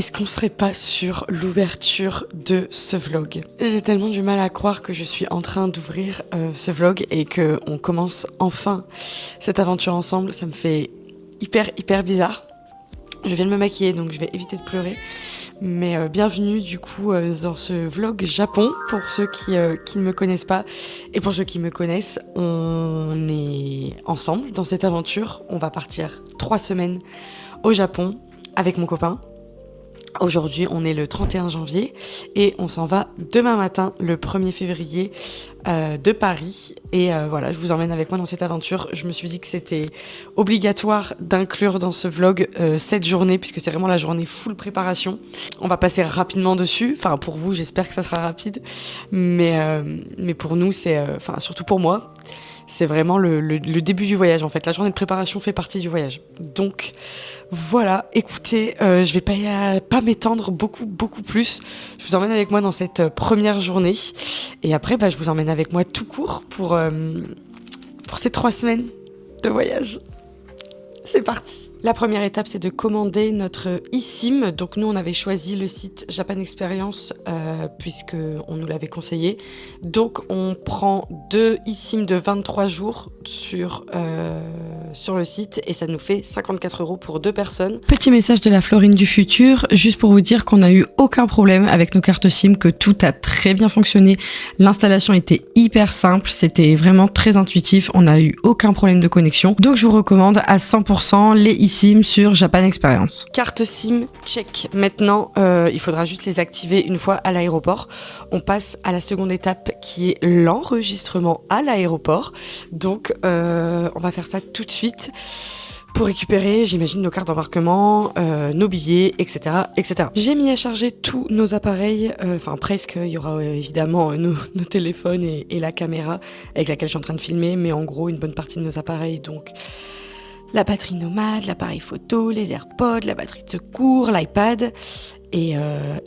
est-ce qu'on serait pas sur l'ouverture de ce vlog? J'ai tellement du mal à croire que je suis en train d'ouvrir ce vlog et qu'on commence enfin cette aventure ensemble. Ça me fait hyper bizarre. Je viens de me maquiller donc je vais éviter de pleurer. Mais bienvenue du coup dans ce vlog Japon pour ceux qui ne me connaissent pas. Et pour ceux qui me connaissent, on est ensemble dans cette aventure. On va partir 3 semaines au Japon avec mon copain. Aujourd'hui, on est le 31 janvier et on s'en va demain matin, le 1er février, de Paris. Et voilà, je vous emmène avec moi dans cette aventure. Je me suis dit que c'était obligatoire d'inclure dans ce vlog cette journée, puisque c'est vraiment la journée full préparation. On va passer rapidement dessus. Enfin, pour vous, j'espère que ça sera rapide. Mais pour nous, enfin, surtout pour moi, c'est vraiment le début du voyage en fait. La journée de préparation fait partie du voyage. Donc voilà, écoutez, je vais pas m'étendre beaucoup plus. Je vous emmène avec moi dans cette première journée. Et après, je vous emmène avec moi tout court pour ces 3 semaines de voyage. C'est parti. La première étape, c'est de commander notre eSIM. Donc nous, on avait choisi le site Japan Experience puisque on nous l'avait conseillé. Donc on prend 2 eSIM de 23 jours sur le site et ça nous fait 54 € pour 2 personnes. Petit message de la Florine du futur, juste pour vous dire qu'on n'a eu aucun problème avec nos cartes SIM, que tout a très bien fonctionné. L'installation était hyper simple, c'était vraiment très intuitif. On n'a eu aucun problème de connexion. Donc je vous recommande à 100% les eSIM sur Japan Experience. Carte SIM, check. Maintenant, il faudra juste les activer une fois à l'aéroport. On passe à la seconde étape qui est l'enregistrement à l'aéroport. Donc, on va faire ça tout de suite pour récupérer, j'imagine, nos cartes d'embarquement, nos billets, etc. J'ai mis à charger tous nos appareils, enfin presque. Il y aura évidemment nos téléphones et la caméra avec laquelle je suis en train de filmer, mais en gros, une bonne partie de nos appareils, donc la batterie nomade, l'appareil photo, les AirPods, la batterie de secours, l'iPad, et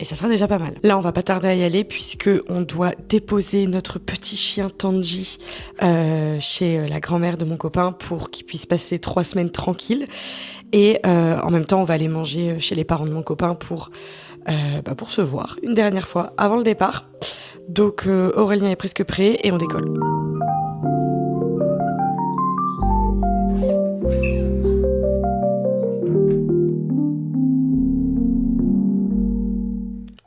ça sera déjà pas mal. Là, on va pas tarder à y aller puisque on doit déposer notre petit chien Tanji chez la grand-mère de mon copain pour qu'il puisse passer 3 semaines tranquilles. Et en même temps, on va aller manger chez les parents de mon copain pour se voir une dernière fois avant le départ. Donc Aurélien est presque prêt et on décolle.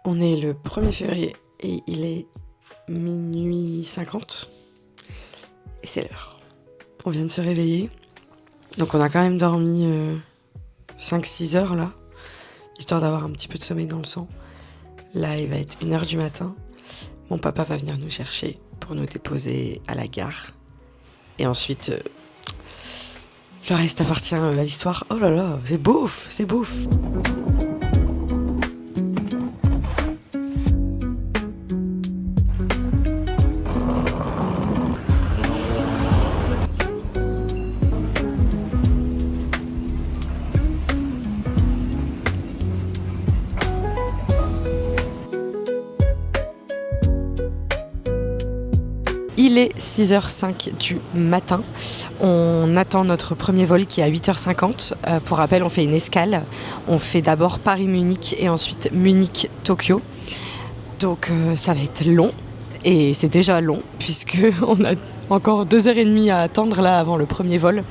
On est le 1er février et il est minuit 50 et c'est l'heure. On vient de se réveiller, donc on a quand même dormi 5-6 heures là, histoire d'avoir un petit peu de sommeil dans le sang. Là, il va être 1h du matin. Mon papa va venir nous chercher pour nous déposer à la gare. Et ensuite, le reste appartient à l'histoire. Oh là là, c'est bouffe. Il est 6h05 du matin. On attend notre premier vol qui est à 8h50. Pour rappel, on fait une escale. On fait d'abord Paris-Munich et ensuite Munich-Tokyo. Donc ça va être long. Et c'est déjà long puisqu'on a encore 2h30 à attendre là avant le premier vol.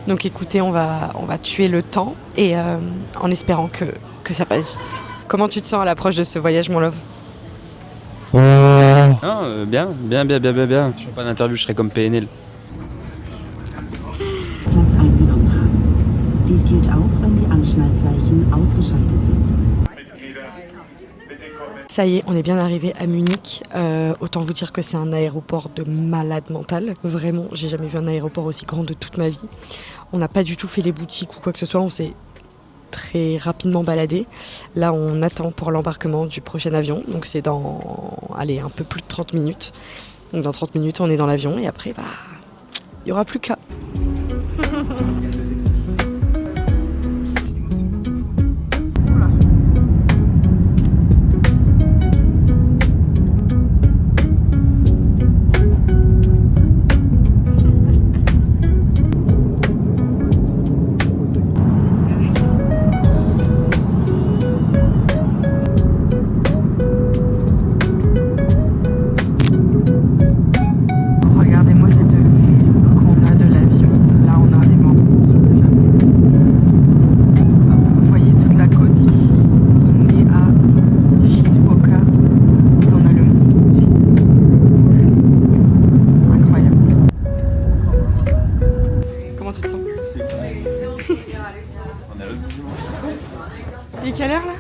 Donc écoutez, on va tuer le temps et en espérant que ça passe vite. Comment tu te sens à l'approche de ce voyage, mon love ? Non, bien. Je fais pas d'interview, je serais comme PNL. Platz eingenommen haben. Dies gilt auch, wenn die Anschnallzeichen ausgeschaltet sind. Ça y est, on est bien arrivé à Munich. Autant vous dire que c'est un aéroport de malade mental. Vraiment, j'ai jamais vu un aéroport aussi grand de toute ma vie. On n'a pas du tout fait les boutiques ou quoi que ce soit, on s'est très rapidement baladé. Là, on attend pour l'embarquement du prochain avion. Donc c'est dans un peu plus de 30 minutes. Donc dans 30 minutes, on est dans l'avion et après, il n'y aura plus qu'à. On a l'autre bout du monde. Il est quelle heure là?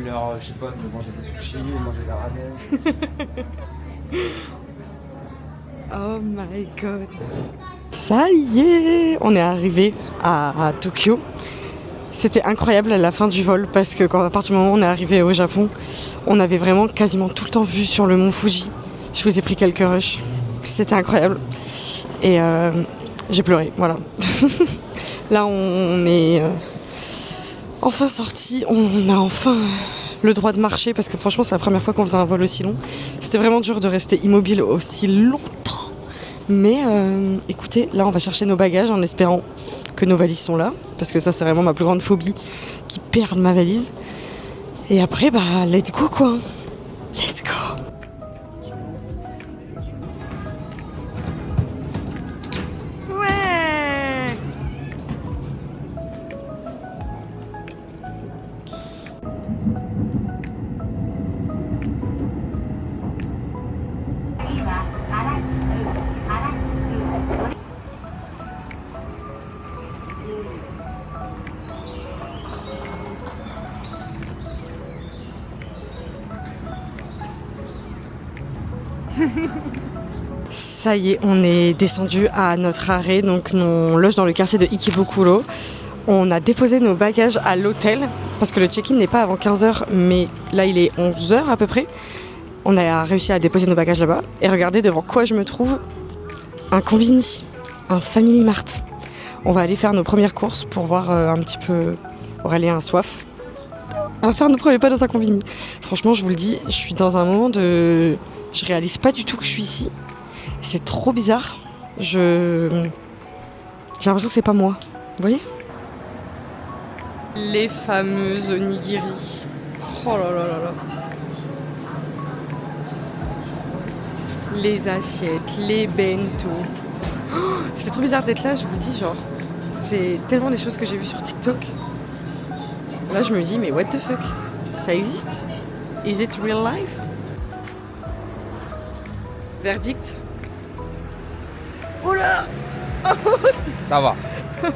L'heure, je sais pas, de manger des sushis, manger de la ramen. Oh my god. Ça y est, on est arrivé à Tokyo. C'était incroyable à la fin du vol parce que à partir du moment où on est arrivé au Japon, on avait vraiment quasiment tout le temps vu sur le mont Fuji. Je vous ai pris quelques rushs. C'était incroyable. Et j'ai pleuré, voilà. Là, on est enfin sorti. On a enfin le droit de marcher parce que franchement, c'est la première fois qu'on faisait un vol aussi long. C'était vraiment dur de rester immobile aussi longtemps. Mais écoutez, là, on va chercher nos bagages en espérant que nos valises sont là. Parce que ça, c'est vraiment ma plus grande phobie, qu'ils perdent ma valise. Et après, bah, let's go, quoi. Let's go. Ça y est, on est descendu à notre arrêt, donc on loge dans le quartier de Ikebukuro. On a déposé nos bagages à l'hôtel, parce que le check-in n'est pas avant 15h, mais là il est 11h à peu près. On a réussi à déposer nos bagages là-bas, et regardez devant quoi je me trouve, un Combini, un Family Mart. On va aller faire nos premières courses pour voir un petit peu Aurélien a soif. On va faire nos premiers pas dans un Combini. Franchement, je vous le dis, je suis dans un moment de... Je réalise pas du tout que je suis ici. C'est trop bizarre. J'ai l'impression que c'est pas moi. Vous voyez? Les fameuses onigiri. Oh là là là là. Les assiettes, les bento. Oh, ça fait trop bizarre d'être là, je vous le dis, genre. C'est tellement des choses que j'ai vues sur TikTok. Là, je me dis, mais what the fuck? Ça existe? Is it real life? Verdict? Oh là! Ça va. Mais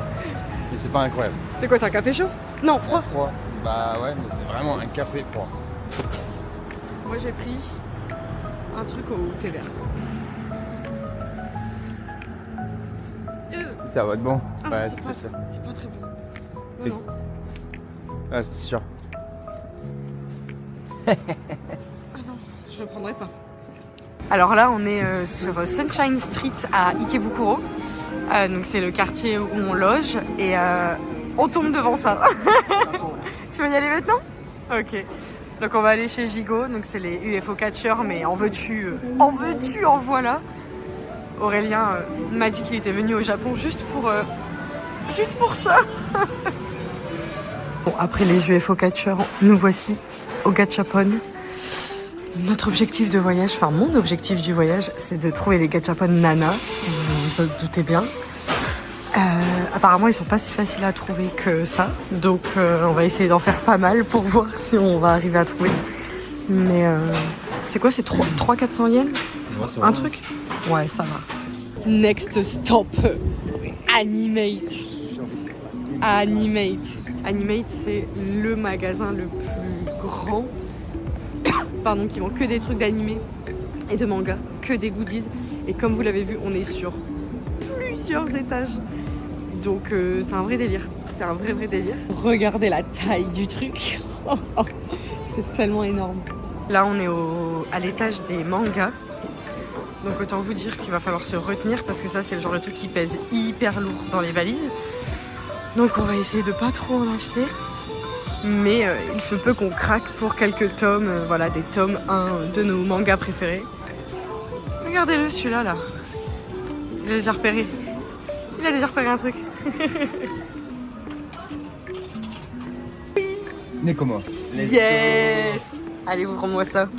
c'est pas incroyable. C'est quoi, c'est un café chaud? Non, froid. Froid. Bah ouais, mais c'est vraiment un café froid. Moi j'ai pris un truc au thé vert. Ça va être bon. Ah, Ouais, c'est c'était pas, sûr. c'est pas très bon. Et- Non, non. Ouais, c'était sûr. Ah non, je ne prendrai pas. Alors là, on est sur Sunshine Street à Ikebukuro. Donc c'est le quartier où on loge et on tombe devant ça. Tu veux y aller maintenant? Ok. Donc on va aller chez Gigot, donc c'est les UFO catcheurs, mais en veux-tu, en voilà. Aurélien m'a dit qu'il était venu au Japon juste pour ça. Bon, après les UFO catcheurs, nous voici au Gachapon. Notre objectif de voyage, enfin mon objectif du voyage, c'est de trouver les Gachapon Nana, vous vous en doutez bien. Apparemment ils sont pas si faciles à trouver que ça, donc on va essayer d'en faire pas mal pour voir si on va arriver à trouver. Mais c'est quoi, c'est 300-400 yens? Ouais, un truc? Ouais, ça va. Next stop, Animate. Animate, c'est le magasin le plus grand, pardon, qui vend que des trucs d'animé et de manga, que des goodies. Et comme vous l'avez vu, on est sur plusieurs étages. Donc c'est un vrai délire. C'est un vrai délire. Regardez la taille du truc. C'est tellement énorme. Là, on est à l'étage des mangas. Donc autant vous dire qu'il va falloir se retenir parce que ça, c'est le genre de truc qui pèse hyper lourd dans les valises. Donc on va essayer de pas trop en acheter. Mais il se peut qu'on craque pour quelques tomes. Voilà, des tomes 1 de nos mangas préférés. Regardez-le, celui-là, là. Il a déjà repéré. Il a déjà repéré un truc. Nekoma. Yes! Allez, ouvre-moi ça.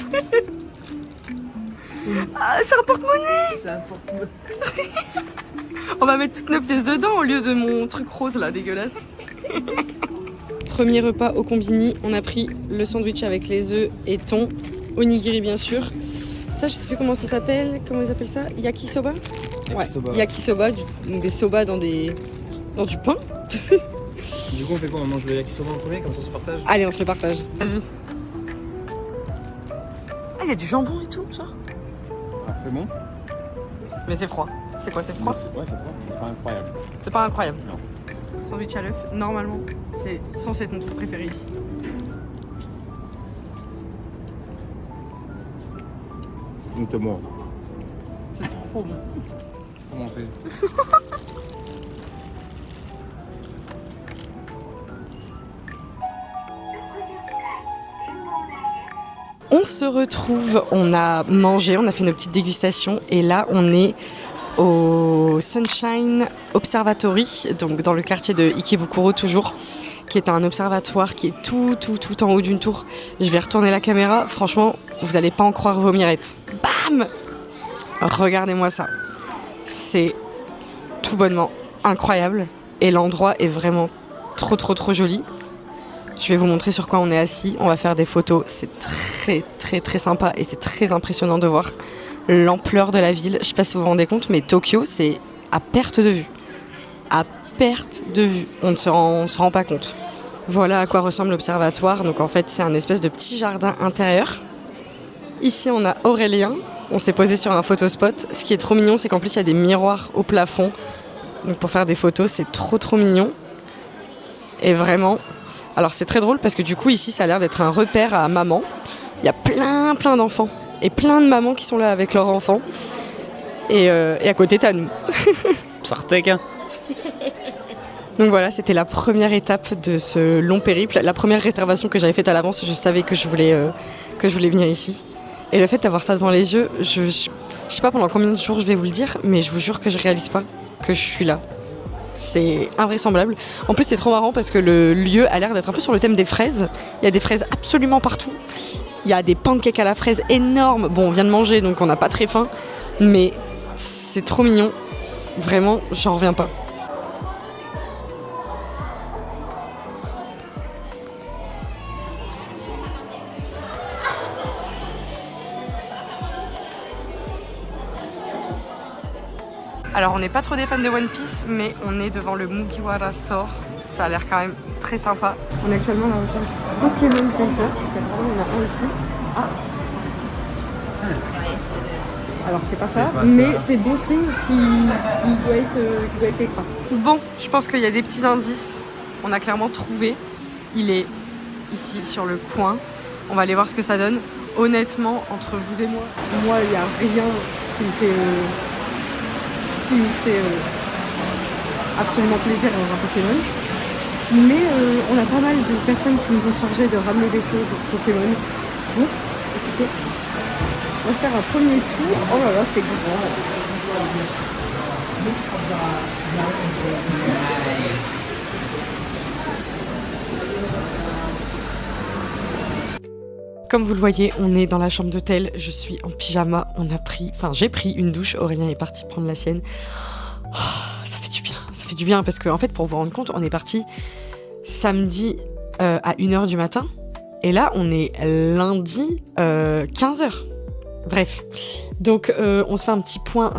Ah, c'est un porte-monnaie! C'est un porte-monnaie. On va mettre toutes nos pièces dedans au lieu de mon truc rose là, dégueulasse. Premier repas au Combini, on a pris le sandwich avec les œufs et thon, onigiri bien sûr. Ça, je sais plus comment ça s'appelle. Comment ils appellent ça? Yakisoba? Ouais, Yakisoba. yakisoba, donc des soba dans des Dans du pain? Du coup, on fait quoi? On mange le yakisoba en premier, comme ça on se partage? Allez, on se le partage. Vas-y. Ah, il y a du jambon et tout, ça? Ah, c'est bon? Mais c'est froid. C'est quoi, c'est froid? Ouais, c'est froid. C'est pas incroyable. C'est pas incroyable. Non. Sandwich à l'œuf, normalement, c'est censé être mon truc préféré ici. Donc t'es mort. C'est trop bon. Comment on fait? On se retrouve, on a mangé, on a fait nos petites dégustations et là on est au Sunshine Observatory, donc dans le quartier de Ikebukuro toujours, qui est un observatoire qui est tout en haut d'une tour. Je vais retourner la caméra, franchement, vous allez pas en croire vos mirettes. Bam! Regardez-moi ça. C'est tout bonnement incroyable et l'endroit est vraiment trop joli. Je vais vous montrer sur quoi on est assis, on va faire des photos, c'est très sympa et c'est très impressionnant de voir l'ampleur de la ville. Je sais pas si vous vous rendez compte, mais Tokyo c'est à perte de vue. À perte de vue, on ne se rend pas compte. Voilà à quoi ressemble l'observatoire, donc en fait c'est un espèce de petit jardin intérieur. Ici on a Aurélien, on s'est posé sur un photospot. Ce qui est trop mignon c'est qu'en plus il y a des miroirs au plafond, donc pour faire des photos c'est trop mignon. Et vraiment... Alors c'est très drôle parce que du coup ici ça a l'air d'être un repère à maman. Il y a plein d'enfants et plein de mamans qui sont là avec leurs enfants. Et à côté t'as nous. Sartek, hein. Donc voilà, c'était la première étape de ce long périple. La première réservation que j'avais faite à l'avance, je savais que je voulais venir ici. Et le fait d'avoir ça devant les yeux, je sais pas pendant combien de jours je vais vous le dire, mais je vous jure que je réalise pas que je suis là. C'est invraisemblable. En plus, c'est trop marrant parce que le lieu a l'air d'être un peu sur le thème des fraises. Il y a des fraises absolument partout. Il y a des pancakes à la fraise énormes. Bon, on vient de manger, donc on n'a pas très faim. Mais c'est trop mignon. Vraiment, j'en reviens pas. Alors on n'est pas trop des fans de One Piece, mais on est devant le Mugiwara Store. Ça a l'air quand même très sympa. On est actuellement dans la recherche du Pokémon Center, parce qu'apparemment il y en a un ici. Ah. Alors c'est pas ça, mais c'est bon signe qui doit être écran. Bon, je pense qu'il y a des petits indices. On a clairement trouvé. Il est ici sur le coin. On va aller voir ce que ça donne. Honnêtement, entre vous et moi, il n'y a rien qui me fait absolument plaisir dans un Pokémon. Mais on a pas mal de personnes qui nous ont chargé de ramener des choses Pokémon. Donc, écoutez, on va faire un premier tour. Oh là là, c'est grand. Comme vous le voyez, on est dans la chambre d'hôtel, je suis en pyjama, j'ai pris une douche, Aurélien est parti prendre la sienne. Oh, ça fait du bien parce que en fait pour vous rendre compte, on est parti samedi à 1h du matin et là on est lundi 15h. Bref, donc on se fait un petit point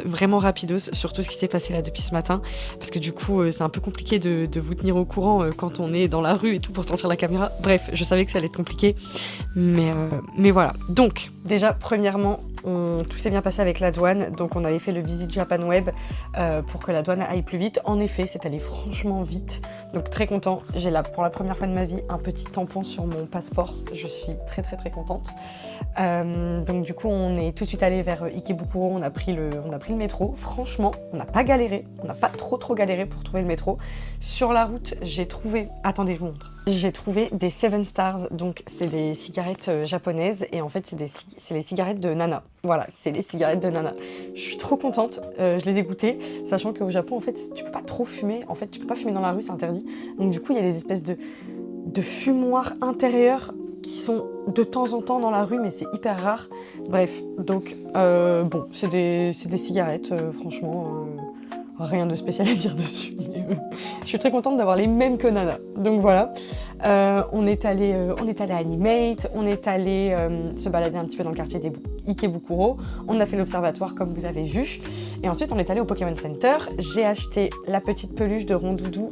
vraiment rapidos sur tout ce qui s'est passé là depuis ce matin parce que du coup c'est un peu compliqué de vous tenir au courant quand on est dans la rue et tout pour sortir la caméra. Bref, je savais que ça allait être compliqué, mais voilà. Donc déjà premièrement, tout s'est bien passé avec la douane, donc on avait fait le Visit Japan Web pour que la douane aille plus vite. En effet, c'est allé franchement vite, donc très content. J'ai là pour la première fois de ma vie un petit tampon sur mon passeport, je suis très contente. Donc du coup on est tout de suite allé vers Ikebukuro, on a pris le métro. Franchement, on n'a pas galéré, on n'a pas trop galéré pour trouver le métro. Sur la route, j'ai trouvé, attendez je vous montre, j'ai trouvé des Seven Stars, donc c'est des cigarettes japonaises et en fait c'est les cigarettes de Nana. Voilà, c'est les cigarettes de Nana. Je suis trop contente, je les ai goûtées, sachant qu'au Japon en fait tu peux pas trop fumer, en fait tu peux pas fumer dans la rue, c'est interdit. Donc du coup il y a des espèces de fumoirs intérieurs qui sont de temps en temps dans la rue, mais c'est hyper rare. Bref, donc bon, c'est des cigarettes, franchement, rien de spécial à dire dessus. Mais, je suis très contente d'avoir les mêmes que Nana. Donc voilà. On est allé à Animate, on est allé se balader un petit peu dans le quartier des Ikebukuro, on a fait l'observatoire comme vous avez vu, et ensuite on est allé au Pokémon Center. J'ai acheté la petite peluche de Rondoudou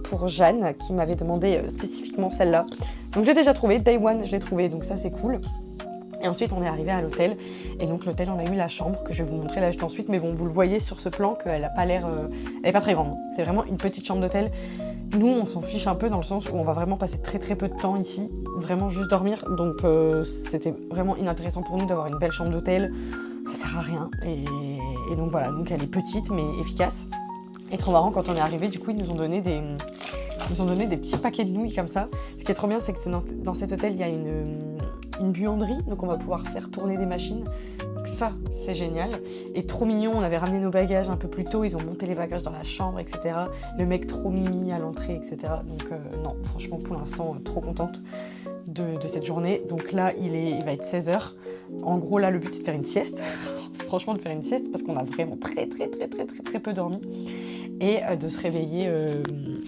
pour Jeanne, qui m'avait demandé spécifiquement celle-là. Donc j'ai déjà trouvé, Day One je l'ai trouvé, donc ça c'est cool. Et ensuite on est arrivé à l'hôtel, et donc l'hôtel on a eu la chambre que je vais vous montrer là juste ensuite, mais bon vous le voyez sur ce plan qu'elle a pas l'air, elle est pas très grande, c'est vraiment une petite chambre d'hôtel. Nous on s'en fiche un peu dans le sens où on va vraiment passer très très peu de temps ici, vraiment juste dormir, donc c'était vraiment inintéressant pour nous d'avoir une belle chambre d'hôtel, ça sert à rien, et donc voilà, donc elle est petite mais efficace. Et trop marrant, quand on est arrivé, du coup ils nous ont donné des petits paquets de nouilles comme ça. Ce qui est trop bien, c'est que dans cet hôtel il y a une buanderie, donc on va pouvoir faire tourner des machines. Donc ça, c'est génial. Et trop mignon, on avait ramené nos bagages un peu plus tôt, ils ont monté les bagages dans la chambre, etc. Le mec trop mimi à l'entrée, etc. Donc non, franchement, pour l'instant, trop contente de cette journée. Donc là, il va être 16h. En gros, là, le but, c'est de faire une sieste. Franchement, de faire une sieste, parce qu'on a vraiment très peu dormi. Et de se réveiller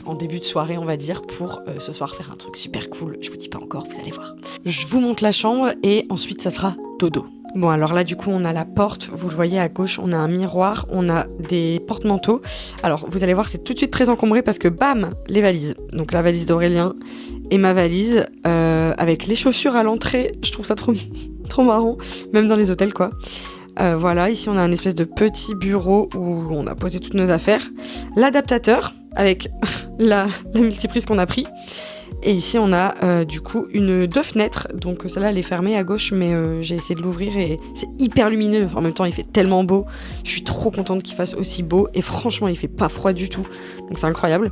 en début de soirée, on va dire, pour ce soir faire un truc super cool. Je vous dis pas encore, vous allez voir. Je vous montre la chambre et ensuite ça sera dodo. Bon, alors là, du coup, on a la porte, vous le voyez à gauche, on a un miroir, on a des porte-manteaux. Alors, vous allez voir, c'est tout de suite très encombré parce que bam, les valises. Donc la valise d'Aurélien et ma valise avec les chaussures à l'entrée. Je trouve ça trop marrant, même dans les hôtels, quoi. Voilà, ici on a un espèce de petit bureau où on a posé toutes nos affaires. L'adaptateur avec la multiprise qu'on a pris. Et ici on a du coup deux fenêtres. Donc celle-là elle est fermée à gauche, mais j'ai essayé de l'ouvrir et c'est hyper lumineux. En même temps il fait tellement beau. Je suis trop contente qu'il fasse aussi beau. Et franchement il fait pas froid du tout. Donc c'est incroyable.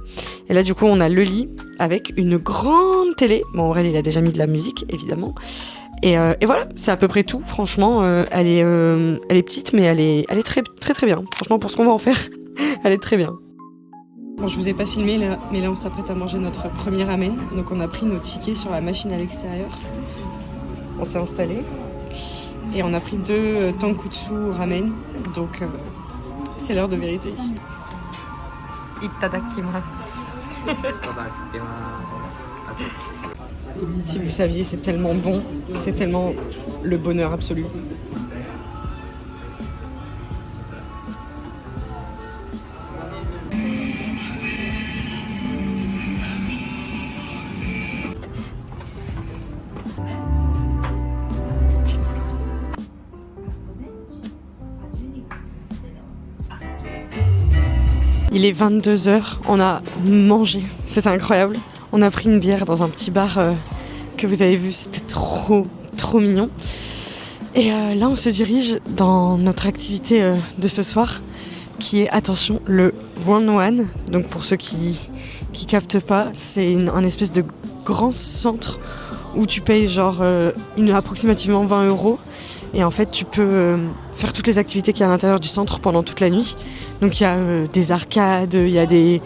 Et là du coup on a le lit avec une grande télé. Bon Aurèle il a déjà mis de la musique évidemment. Et voilà, c'est à peu près tout. Franchement, elle est petite, mais elle est très bien. Franchement, pour ce qu'on va en faire, elle est très bien. Bon, je vous ai pas filmé là, mais là on s'apprête à manger notre premier ramen. Donc on a pris nos tickets sur la machine à l'extérieur. On s'est installé et on a pris 2 tonkotsu ramen. Donc c'est l'heure de vérité. Itadakimasu. Si vous saviez, c'est tellement bon, c'est tellement le bonheur absolu. Il est 22h, on a mangé, c'était incroyable. On a pris une bière dans un petit bar que vous avez vu, c'était trop mignon. Et là, on se dirige dans notre activité de ce soir, qui est, attention, le One. Donc pour ceux qui captent pas, c'est un espèce de grand centre où tu payes genre approximativement 20 €. Et en fait, tu peux faire toutes les activités qu'il y a à l'intérieur du centre pendant toute la nuit. Donc il y a des arcades, il y a des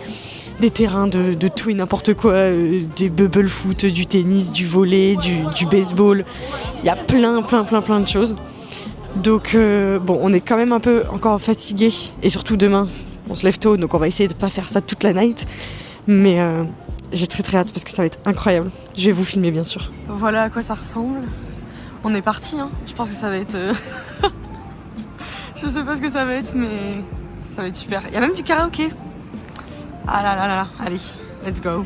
terrains de tout et n'importe quoi, des bubble foot, du tennis, du volley, du baseball. Il y a plein de choses. Donc bon, on est quand même un peu encore fatigué. Et surtout demain, on se lève tôt, donc on va essayer de pas faire ça toute la night. Mais j'ai très hâte parce que ça va être incroyable. Je vais vous filmer bien sûr. Voilà à quoi ça ressemble. On est parti, hein. Je pense que ça va être... Je sais pas ce que ça va être, mais ça va être super. Il y a même du karaoké. Ah là, allez, let's go.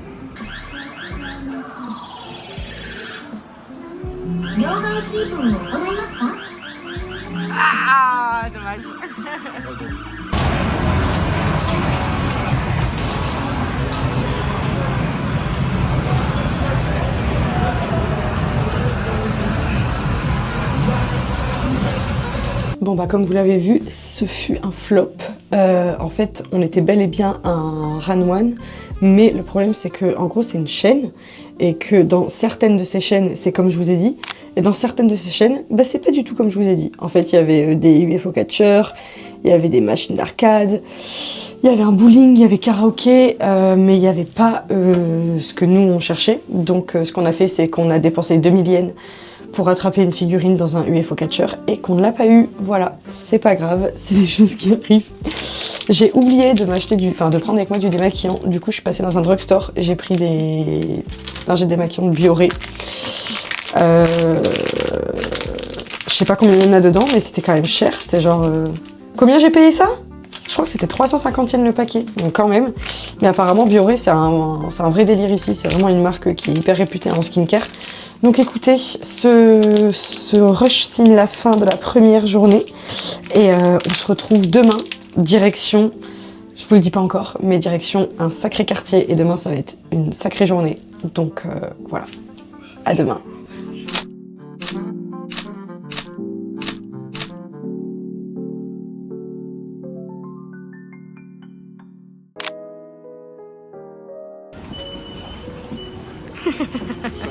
Ah, dommage. Bon bah comme vous l'avez vu, ce fut un flop. En fait, on était bel et bien un Ranwan, mais le problème c'est que en gros c'est une chaîne et que dans certaines de ces chaînes, c'est comme je vous ai dit, et dans certaines de ces chaînes, bah c'est pas du tout comme je vous ai dit. En fait, il y avait des UFO catchers, il y avait des machines d'arcade, il y avait un bowling, il y avait karaoké, mais il n'y avait pas ce que nous on cherchait. Donc ce qu'on a fait, c'est qu'on a dépensé 2000 yens pour attraper une figurine dans un UFO catcher et qu'on ne l'a pas eu. Voilà, c'est pas grave, c'est des choses qui arrivent. J'ai oublié de m'acheter de prendre avec moi du démaquillant. Du coup, je suis passée dans un drugstore. J'ai pris j'ai démaquillant de Bioré. Je sais pas combien il y en a dedans, mais c'était quand même cher. C'était genre... Combien j'ai payé ça? Je crois que c'était 350 yens le paquet, donc quand même. Mais apparemment, Bioré, c'est un vrai délire ici. C'est vraiment une marque qui est hyper réputée en skincare. Donc écoutez, ce rush signe la fin de la première journée. Et on se retrouve demain, direction... Je vous le dis pas encore, mais direction un sacré quartier. Et demain, ça va être une sacrée journée. Donc voilà, à demain.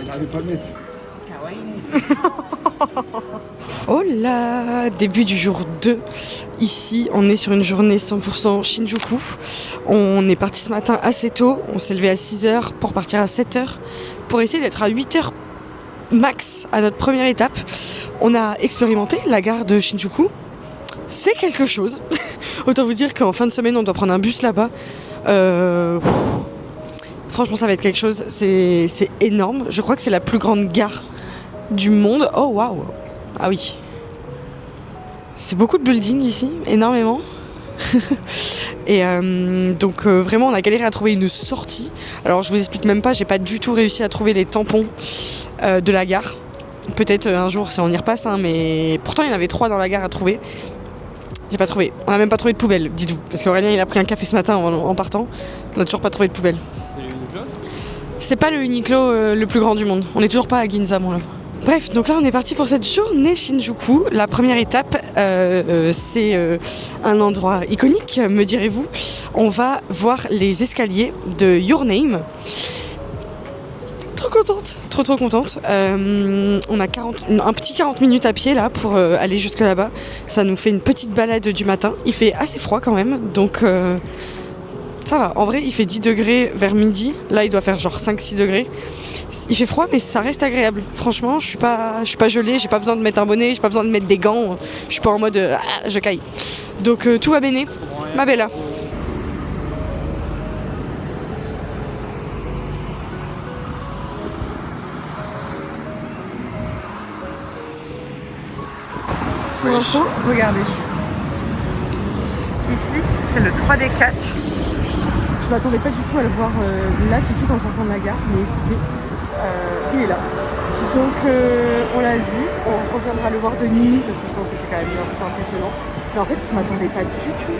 J'arrive pas à le mettre. Oh là, début du jour 2. Ici, on est sur une journée 100% Shinjuku. On est parti ce matin assez tôt. On s'est levé à 6h pour partir à 7h pour essayer d'être à 8h max à notre première étape. On a expérimenté la gare de Shinjuku. C'est quelque chose. Autant vous dire qu'en fin de semaine, on doit prendre un bus là-bas. Franchement, ça va être quelque chose. C'est énorme. Je crois que c'est la plus grande gare du monde. Oh waouh. Ah oui. C'est beaucoup de buildings ici, énormément. Et donc vraiment on a galéré à trouver une sortie. Alors je vous explique même pas, j'ai pas du tout réussi à trouver les tampons de la gare. Peut-être un jour si on y repasse, hein, mais pourtant il y en avait 3 dans la gare à trouver. J'ai pas trouvé. On a même pas trouvé de poubelle, dites-vous. Parce qu'Aurélien il a pris un café ce matin en partant. On a toujours pas trouvé de poubelle. C'est pas le Uniqlo le plus grand du monde. On est toujours pas à Ginza, mon love. Bref, donc là on est parti pour cette journée Shinjuku. La première étape, c'est un endroit iconique, me direz-vous. On va voir les escaliers de Your Name. Trop contente, trop contente. On a un petit 40 minutes à pied là pour aller jusque là-bas. Ça nous fait une petite balade du matin. Il fait assez froid quand même, donc... ça va, en vrai il fait 10 degrés vers midi, là il doit faire genre 5-6 degrés. Il fait froid mais ça reste agréable. Franchement je suis pas gelée, j'ai pas besoin de mettre un bonnet, j'ai pas besoin de mettre des gants, je suis pas en mode je caille. Donc tout va bene, ma bella. Pour info, regardez. Ici c'est le 3D4. Je m'attendais pas du tout à le voir là tout de suite en sortant de la gare, mais écoutez, il est là. Donc on l'a vu, on reviendra le voir de nuit parce que je pense que c'est quand même un peu impressionnant. Mais en fait je m'attendais pas du tout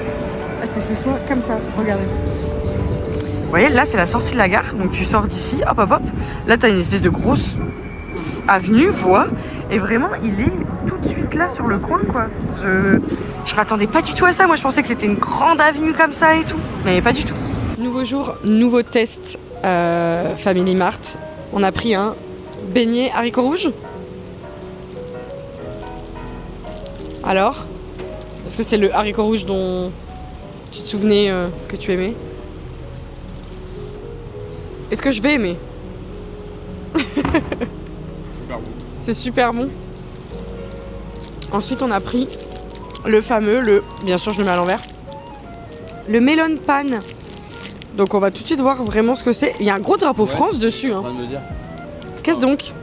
à ce que ce soit comme ça, regardez. Vous voyez là c'est la sortie de la gare, donc tu sors d'ici, hop hop hop, là t'as une espèce de grosse avenue, voie, et vraiment il est tout de suite là sur le coin quoi. Je m'attendais pas du tout à ça, moi je pensais que c'était une grande avenue comme ça et tout, mais pas du tout. Nouveau jour, nouveau test Family Mart. On a pris un beignet haricots rouges. Alors, est-ce que c'est le haricot rouge dont tu te souvenais que tu aimais? Est-ce que je vais aimer? C'est super bon. Ensuite, on a pris le fameux, bien sûr je le mets à l'envers, le melon pan. Donc on va tout de suite voir vraiment ce que c'est. Il y a un gros drapeau France dessus. Hein. Qu'est-ce donc?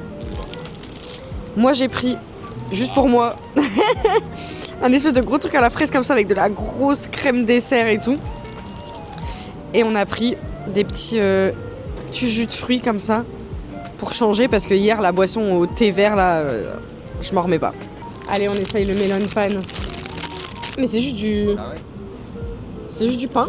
Moi j'ai pris, juste pour moi, un espèce de gros truc à la fraise comme ça avec de la grosse crème dessert et tout. Et on a pris des petits jus de fruits comme ça pour changer parce que hier la boisson au thé vert là, je m'en remets pas. Allez on essaye le melon pan. Mais c'est juste du... Ah ouais. C'est juste du pain.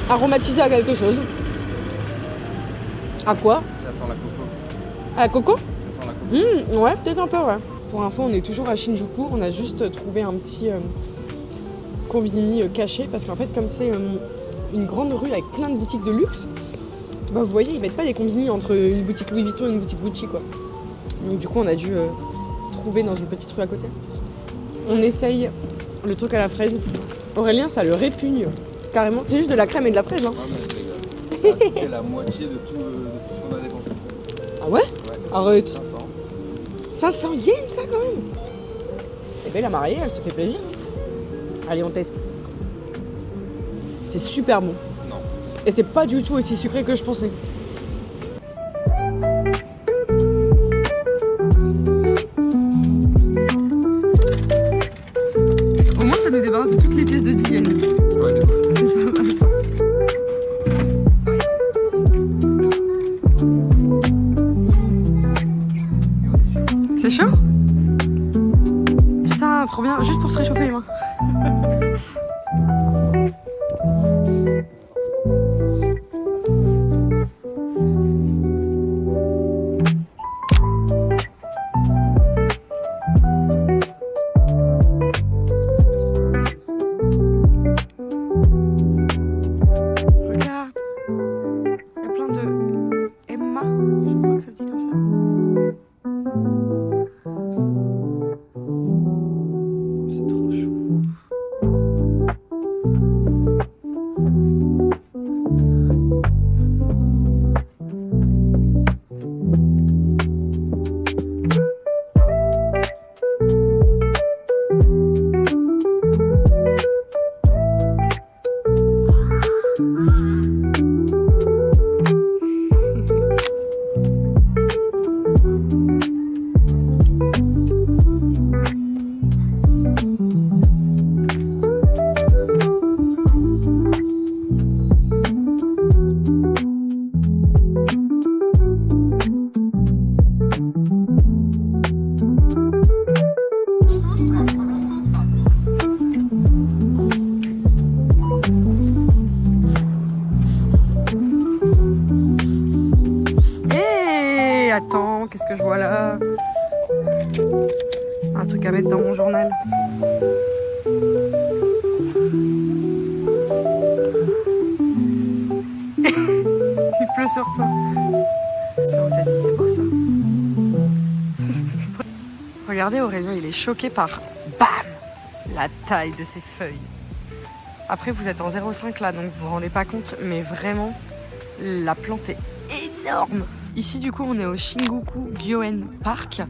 Aromatisé à quelque chose. À quoi? Ça sent la coco. À la coco? Ça sent la coco. Ouais, peut-être un peu, ouais. Pour info, on est toujours à Shinjuku. On a juste trouvé un petit combini caché parce qu'en fait, comme c'est une grande rue avec plein de boutiques de luxe, bah vous voyez, ils mettent pas des combini entre une boutique Louis Vuitton et une boutique Gucci, quoi. Donc du coup, on a dû trouver dans une petite rue à côté. On essaye le truc à la fraise. Aurélien, ça le répugne. Carrément, c'est juste de la crème et de la fraise. Hein. Ah, mais je rigole. C'est la moitié de tout ce qu'on a dépensé. Ah ouais? Arrête. 500. 500 yens, ça quand même. Eh ben la mariée, elle se fait plaisir. Allez, on teste. C'est super bon. Non. Et c'est pas du tout aussi sucré que je pensais. Au moins, ça nous débarrasse de toutes les pièces de 10 yens. Ouais, de ouf. C'est chaud? Putain, trop bien, juste pour se réchauffer les mains. Regarde, il y a plein de Emma, je crois que ça se dit comme ça. C'est trop chou. Attends, qu'est-ce que je vois là? Un truc à mettre dans mon journal. Il pleut sur toi. Là où t'as dit, c'est beau ça. Regardez, Aurélien, il est choqué par BAM! La taille de ses feuilles. Après, vous êtes en 0,5 là, donc vous vous rendez pas compte, mais vraiment, la plante est énorme. Ici, du coup, on est au Shinjuku Gyoen Park.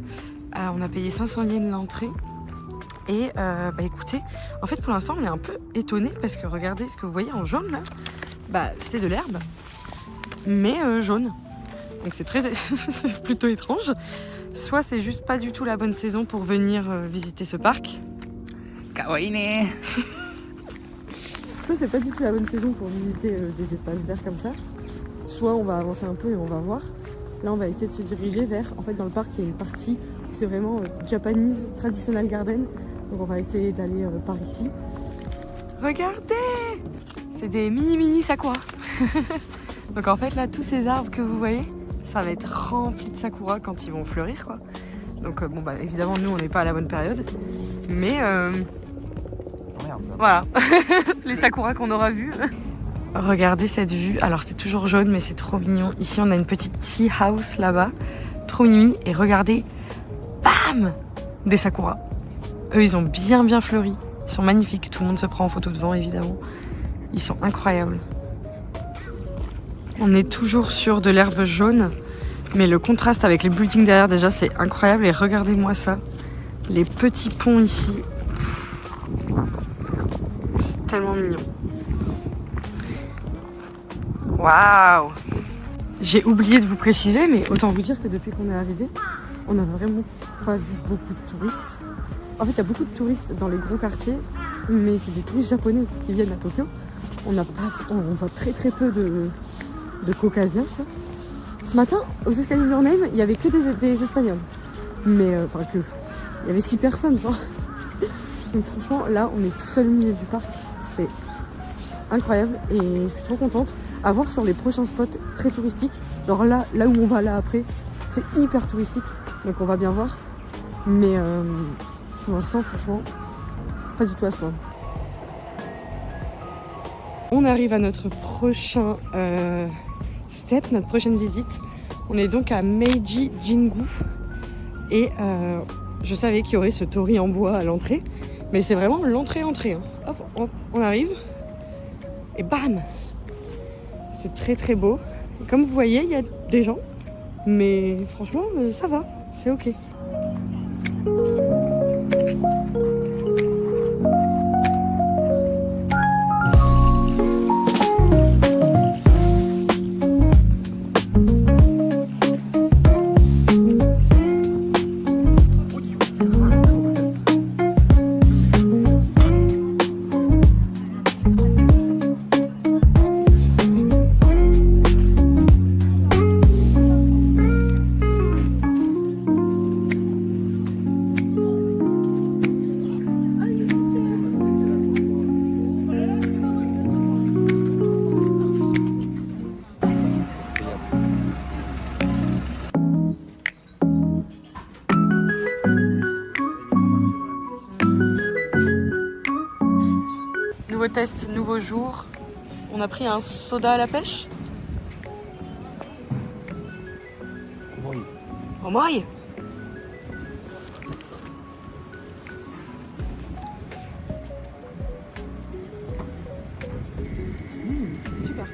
On a payé 500 yens l'entrée. Et bah écoutez, en fait, pour l'instant, on est un peu étonnés parce que regardez ce que vous voyez en jaune là. Bah, c'est de l'herbe, mais jaune. Donc c'est très, c'est plutôt étrange. Soit c'est juste pas du tout la bonne saison pour venir visiter ce parc. Kawaii. Soit c'est pas du tout la bonne saison pour visiter des espaces verts comme ça. Soit on va avancer un peu et on va voir. Là, on va essayer de se diriger vers, en fait, dans le parc, il y a une partie où c'est vraiment Japanese Traditional Garden. Donc, on va essayer d'aller par ici. Regardez! C'est des mini sakura. Donc, en fait, là, tous ces arbres que vous voyez, ça va être rempli de sakura quand ils vont fleurir, quoi. Donc, bon, bah, évidemment, nous, on n'est pas à la bonne période. Mais, voilà. Les sakura qu'on aura vus. Regardez cette vue, alors c'est toujours jaune mais c'est trop mignon. Ici on a une petite tea house là-bas, trop mimi. Et regardez, bam, des sakuras. Eux ils ont bien fleuri, ils sont magnifiques. Tout le monde se prend en photo devant évidemment. Ils sont incroyables. On est toujours sur de l'herbe jaune, mais le contraste avec les buildings derrière déjà c'est incroyable. Et regardez-moi ça, les petits ponts ici. C'est tellement mignon. Waouh! J'ai oublié de vous préciser, mais autant vous dire que depuis qu'on est arrivé, on n'a vraiment pas vu beaucoup de touristes. En fait, il y a beaucoup de touristes dans les gros quartiers, mais c'est des touristes japonais qui viennent à Tokyo. On voit très peu de caucasiens, quoi. Ce matin, aux escaliers Your Name, il n'y avait que des Espagnols. Mais, enfin que... Il y avait 6 personnes, genre. Donc franchement, là, on est tout seul au milieu du parc. C'est incroyable et je suis trop contente. À voir sur les prochains spots très touristiques. Genre là où on va là après, c'est hyper touristique. Donc on va bien voir. Mais pour l'instant, franchement, pas du tout à ce point. On arrive à notre prochain step, notre prochaine visite. On est donc à Meiji Jingu. Et je savais qu'il y aurait ce torii en bois à l'entrée. Mais c'est vraiment l'entrée. Hein. Hop, on arrive. Et bam! C'est très très beau. Et comme vous voyez, il y a des gens. Mais franchement, ça va. C'est ok. Nouveau test, nouveau jour. On a pris un soda à la pêche. Au moyen. C'est super.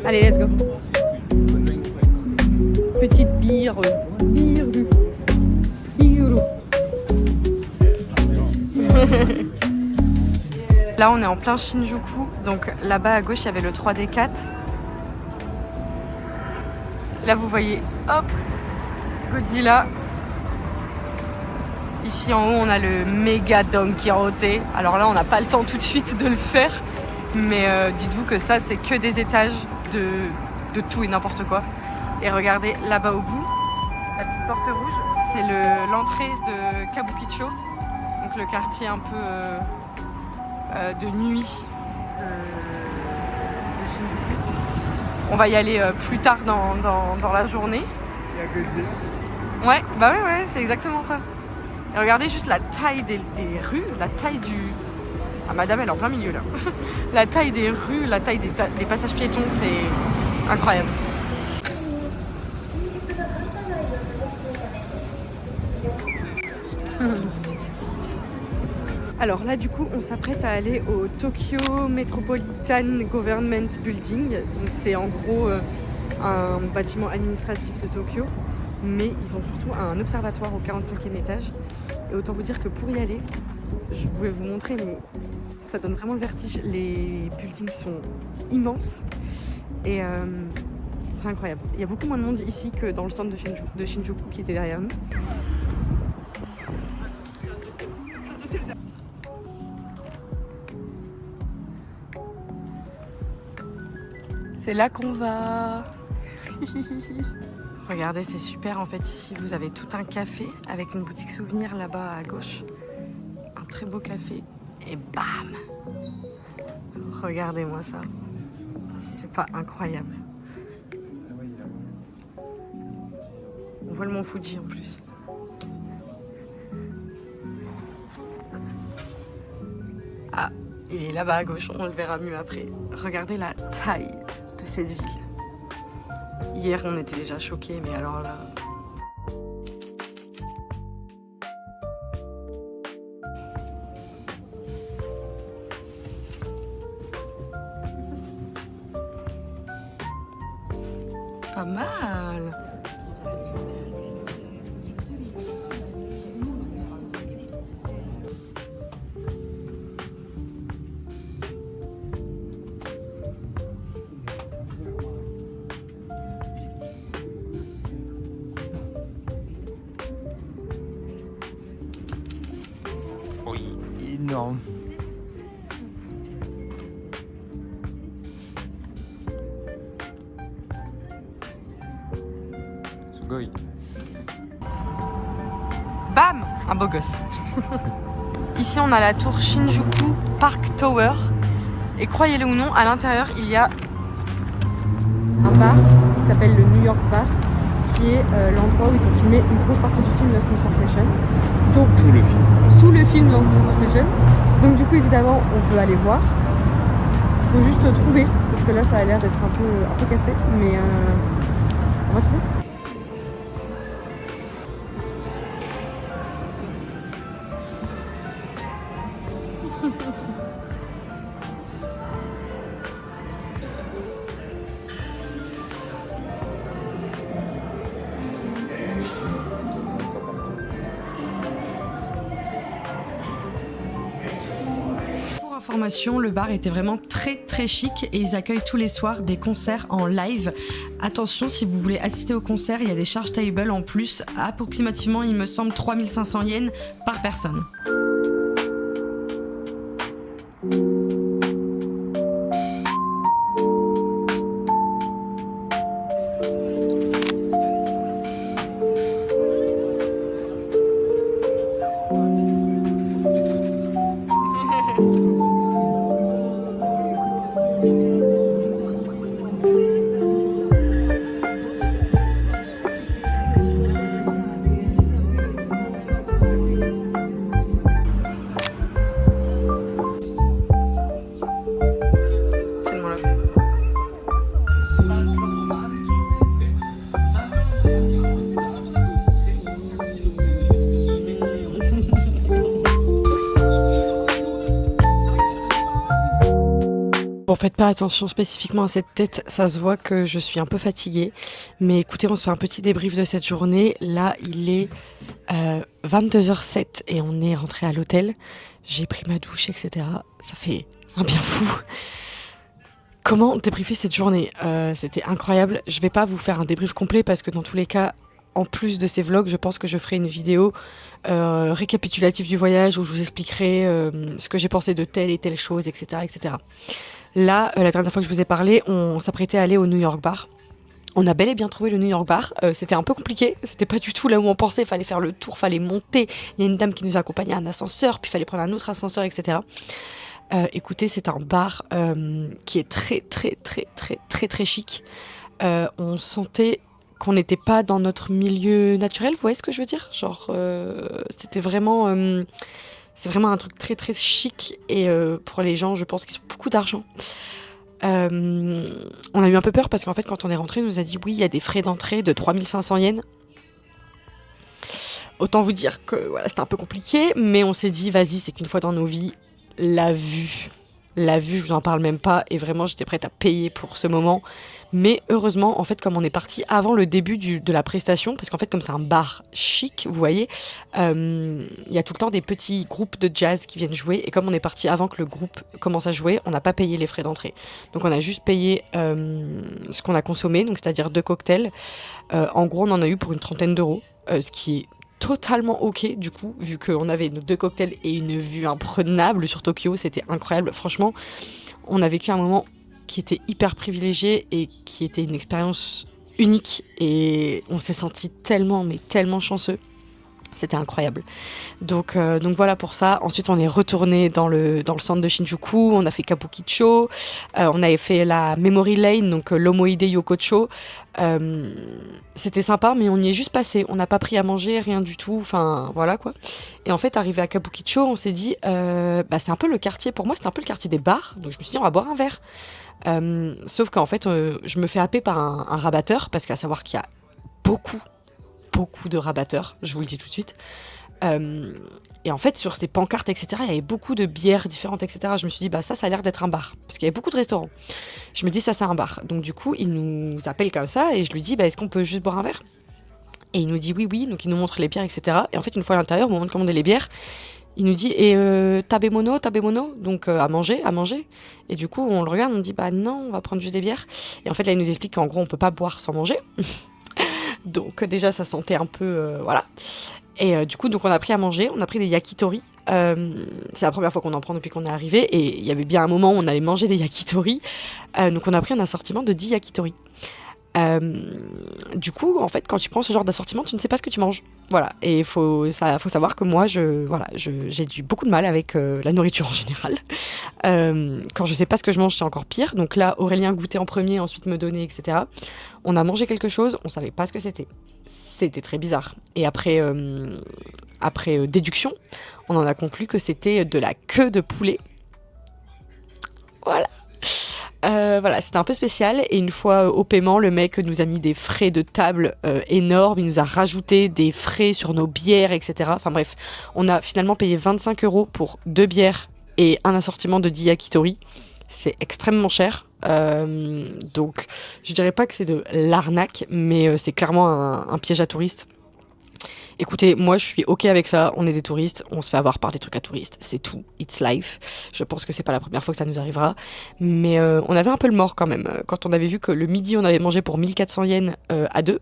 Allez, let's go. Petite bière. Là, on est en plein Shinjuku. Donc là-bas à gauche, il y avait le 3D4. Là, vous voyez, hop, Godzilla. Ici en haut, on a le méga Don Quijote. Alors là, on n'a pas le temps tout de suite de le faire. Mais dites-vous que ça, c'est que des étages de tout et n'importe quoi. Et regardez là-bas au bout, la petite porte rouge, c'est l'entrée de Kabukicho. Donc le quartier un peu de nuit de Shinjuku. On va y aller plus tard dans la journée. Il y a Godzilla. Ouais, bah ouais, c'est exactement ça. Et regardez juste la taille des rues, la taille du... Ah, madame, elle est en plein milieu là. La taille des rues, la taille des passages piétons, c'est incroyable. Alors là, du coup, on s'apprête à aller au Tokyo Metropolitan Government Building. Donc c'est en gros un bâtiment administratif de Tokyo. Mais ils ont surtout un observatoire au 45e étage. Et autant vous dire que pour y aller, je pouvais vous montrer, mais ça donne vraiment le vertige. Les buildings sont immenses et c'est incroyable. Il y a beaucoup moins de monde ici que dans le centre de Shinjuku qui était derrière nous. C'est là qu'on va. Regardez, c'est super. En fait, ici, vous avez tout un café avec une boutique souvenir là-bas à gauche. Un très beau café. Et bam! Regardez-moi ça. C'est pas incroyable. On voit le mont Fuji en plus. Ah, il est là-bas à gauche. On le verra mieux après. Regardez la taille de cette ville. Hier, on était déjà choqués, mais alors là... Pas mal! Oui, énorme. Sugoi. Bam! Un beau gosse. Ici, on a la tour Shinjuku Park Tower. Et croyez-le ou non, à l'intérieur, il y a un bar qui s'appelle le New York Bar, qui qui est l'endroit où ils ont filmé une grosse partie du film Lost in Translation. Donc, Tout le film. Lost in Translation. Donc du coup évidemment on veut aller voir. Il faut juste trouver, parce que là ça a l'air d'être un peu casse-tête, mais on va trouver. Information, le bar était vraiment très très chic et ils accueillent tous les soirs des concerts en live. Attention, si vous voulez assister au concert, il y a des charge tables en plus, approximativement il me semble 3500 yens par personne. Bon, faites pas attention spécifiquement à cette tête, ça se voit que je suis un peu fatiguée. Mais écoutez, on se fait un petit débrief de cette journée. Là, il est 22h07 et on est rentré à l'hôtel. J'ai pris ma douche, etc. Ça fait un bien fou. Comment débriefer cette journée ? C'était incroyable. Je vais pas vous faire un débrief complet parce que dans tous les cas, en plus de ces vlogs, je pense que je ferai une vidéo récapitulative du voyage où je vous expliquerai ce que j'ai pensé de telle et telle chose, etc. etc. Là, la dernière fois que je vous ai parlé, on s'apprêtait à aller au New York Bar. On a bel et bien trouvé le New York Bar. C'était un peu compliqué. C'était pas du tout là où on pensait. Il fallait faire le tour, fallait monter. Il y a une dame qui nous a accompagnés à un ascenseur, puis il fallait prendre un autre ascenseur, etc. Écoutez, c'est un bar qui est très, très, très, très, très, très chic. On sentait qu'on n'était pas dans notre milieu naturel. Vous voyez ce que je veux dire ? Genre, c'était vraiment... c'est vraiment un truc très très chic et pour les gens, je pense qu'ils ont beaucoup d'argent. On a eu un peu peur parce qu'en fait, quand on est rentré, on nous a dit oui, il y a des frais d'entrée de 3500 yens. Autant vous dire que voilà, c'était un peu compliqué, mais on s'est dit vas-y, c'est qu'une fois dans nos vies, la vue, je vous en parle même pas et vraiment j'étais prête à payer pour ce moment. Mais heureusement, en fait, comme on est parti avant le début de la prestation, parce qu'en fait, comme c'est un bar chic, vous voyez, il y a tout le temps des petits groupes de jazz qui viennent jouer. Et comme on est parti avant que le groupe commence à jouer, on n'a pas payé les frais d'entrée. Donc on a juste payé ce qu'on a consommé, donc c'est-à-dire 2 cocktails. En gros, on en a eu pour une 30aine d'euros, ce qui est totalement ok du coup, vu qu'on avait nos 2 cocktails et une vue imprenable sur Tokyo. C'était incroyable. Franchement, on a vécu un moment qui était hyper privilégié et qui était une expérience unique et on s'est senti tellement, mais tellement chanceux. C'était incroyable. Donc voilà pour ça. Ensuite, on est retourné dans le centre de Shinjuku. On a fait Kabukicho. On avait fait la Memory Lane, donc l'Omoide Yokocho. C'était sympa, mais on y est juste passé. On n'a pas pris à manger, rien du tout. Enfin, voilà quoi. Et en fait, arrivé à Kabukicho, on s'est dit, c'est un peu le quartier. Pour moi, c'était un peu le quartier des bars. Donc je me suis dit, on va boire un verre. Sauf qu'en fait, je me fais happer par un rabatteur, parce qu'à savoir qu'il y a beaucoup de rabatteurs, je vous le dis tout de suite. Et en fait, sur ces pancartes, etc., il y avait beaucoup de bières différentes, etc. Je me suis dit, ça a l'air d'être un bar. Parce qu'il y avait beaucoup de restaurants. Je me dis, ça, c'est un bar. Donc, du coup, il nous appelle comme ça et je lui dis, est-ce qu'on peut juste boire un verre ? Et il nous dit oui. Donc, il nous montre les bières, etc. Et en fait, une fois à l'intérieur, au moment de commander les bières, il nous dit, tabemono, donc à manger. Et du coup, on le regarde, on dit, non, on va prendre juste des bières. Et en fait, là, il nous explique qu'en gros, on peut pas boire sans manger. Donc déjà ça sentait un peu voilà. Et du coup donc on a pris à manger, on a pris des yakitori. C'est la première fois qu'on en prend depuis qu'on est arrivé et il y avait bien un moment où on allait manger des yakitori. Donc on a pris un assortiment de 10 yakitori. Du coup en fait quand tu prends ce genre d'assortiment tu ne sais pas ce que tu manges. Voilà, et il faut savoir que moi j'ai beaucoup de mal avec la nourriture en général. Quand je sais pas ce que je mange c'est encore pire. Donc là Aurélien goûtait en premier, ensuite me donnait, etc. On a mangé quelque chose, on savait pas ce que c'était. c'était très bizarre. Et après déduction, on en a conclu que c'était de la queue de poulet. Voilà. Voilà, c'était un peu spécial. Et une fois au paiement, le mec nous a mis des frais de table énormes. Il nous a rajouté des frais sur nos bières, etc. Enfin bref, on a finalement payé 25 € pour 2 bières et un assortiment de 10 yakitori. C'est extrêmement cher. Donc, je dirais pas que c'est de l'arnaque, mais c'est clairement un piège à touristes. Écoutez, moi je suis ok avec ça, on est des touristes, on se fait avoir par des trucs à touristes, c'est tout, it's life. Je pense que c'est pas la première fois que ça nous arrivera, mais on avait un peu le mort quand même, quand on avait vu que le midi on avait mangé pour 1400 yens à deux,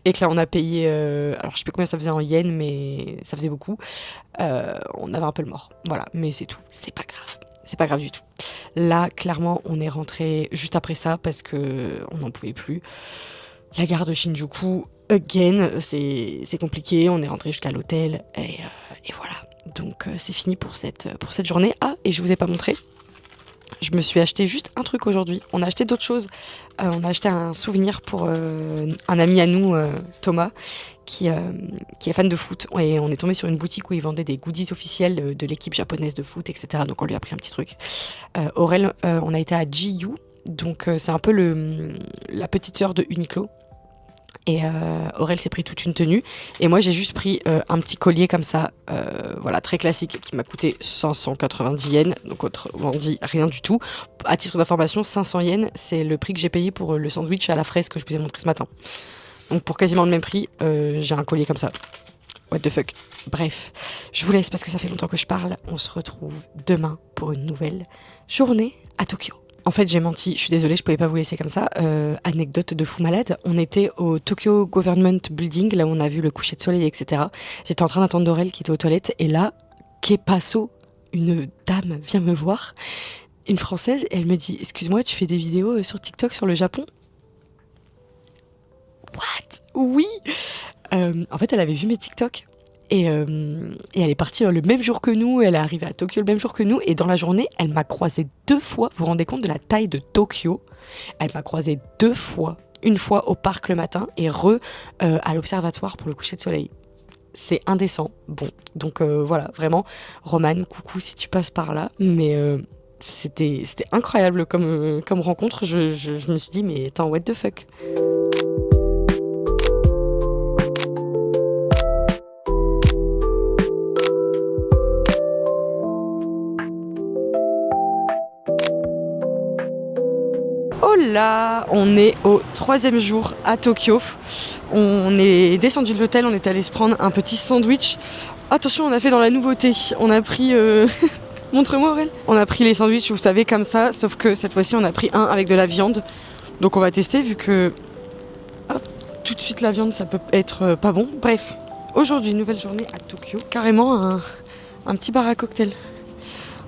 et que là on a payé, alors je sais plus combien ça faisait en yens, mais ça faisait beaucoup, on avait un peu le mort, voilà, mais c'est tout, c'est pas grave. C'est pas grave du tout. Là, clairement, on est rentré juste après ça parce que on n'en pouvait plus. La gare de Shinjuku, again, c'est compliqué. On est rentré jusqu'à l'hôtel et voilà. Donc c'est fini pour cette journée. Ah, et je vous ai pas montré. Je me suis acheté juste un truc aujourd'hui. On a acheté d'autres choses. On a acheté un souvenir pour un ami à nous, Thomas, qui est fan de foot. Et on est tombé sur une boutique où ils vendaient des goodies officiels de l'équipe japonaise de foot, etc. Donc on lui a pris un petit truc. Aurel, on a été à GU. Donc c'est un peu la petite sœur de Uniqlo. Et Aurel s'est pris toute une tenue et moi j'ai juste pris un petit collier comme ça, voilà, très classique, qui m'a coûté 590 yens, donc autrement dit rien du tout. À titre d'information, 500 yens, c'est le prix que j'ai payé pour le sandwich à la fraise que je vous ai montré ce matin. Donc pour quasiment le même prix, j'ai un collier comme ça. What the fuck. Bref, je vous laisse parce que ça fait longtemps que je parle. On se retrouve demain pour une nouvelle journée à Tokyo. En fait, j'ai menti, je suis désolée, je pouvais pas vous laisser comme ça. Anecdote de fou malade, on était au Tokyo Government Building, là où on a vu le coucher de soleil, etc. J'étais en train d'attendre Dorel qui était aux toilettes, et là, que passo, une dame vient me voir, une Française, et elle me dit « Excuse-moi, tu fais des vidéos sur TikTok sur le Japon ?» What? Oui. En fait, elle avait vu mes TikTok. Et elle est partie le même jour que nous, elle est arrivée à Tokyo le même jour que nous, et dans la journée, elle m'a croisé 2 fois. Vous vous rendez compte de la taille de Tokyo? Elle m'a croisé 2 fois. Une fois au parc le matin et à l'observatoire pour le coucher de soleil. C'est indécent. Bon, donc voilà, vraiment, Romane, coucou si tu passes par là. Mais c'était incroyable comme rencontre. Je me suis dit, mais attends, what the fuck? Là, on est au 3e jour à Tokyo. On est descendu de l'hôtel, on est allé se prendre un petit sandwich. Attention, on a fait dans la nouveauté. On a pris... Montre-moi, Aurel. On a pris les sandwichs, vous savez, comme ça, sauf que cette fois-ci, on a pris un avec de la viande. Donc on va tester, vu que... Hop, tout de suite, la viande, ça peut être pas bon. Bref, aujourd'hui, nouvelle journée à Tokyo. Carrément un petit bar à cocktail.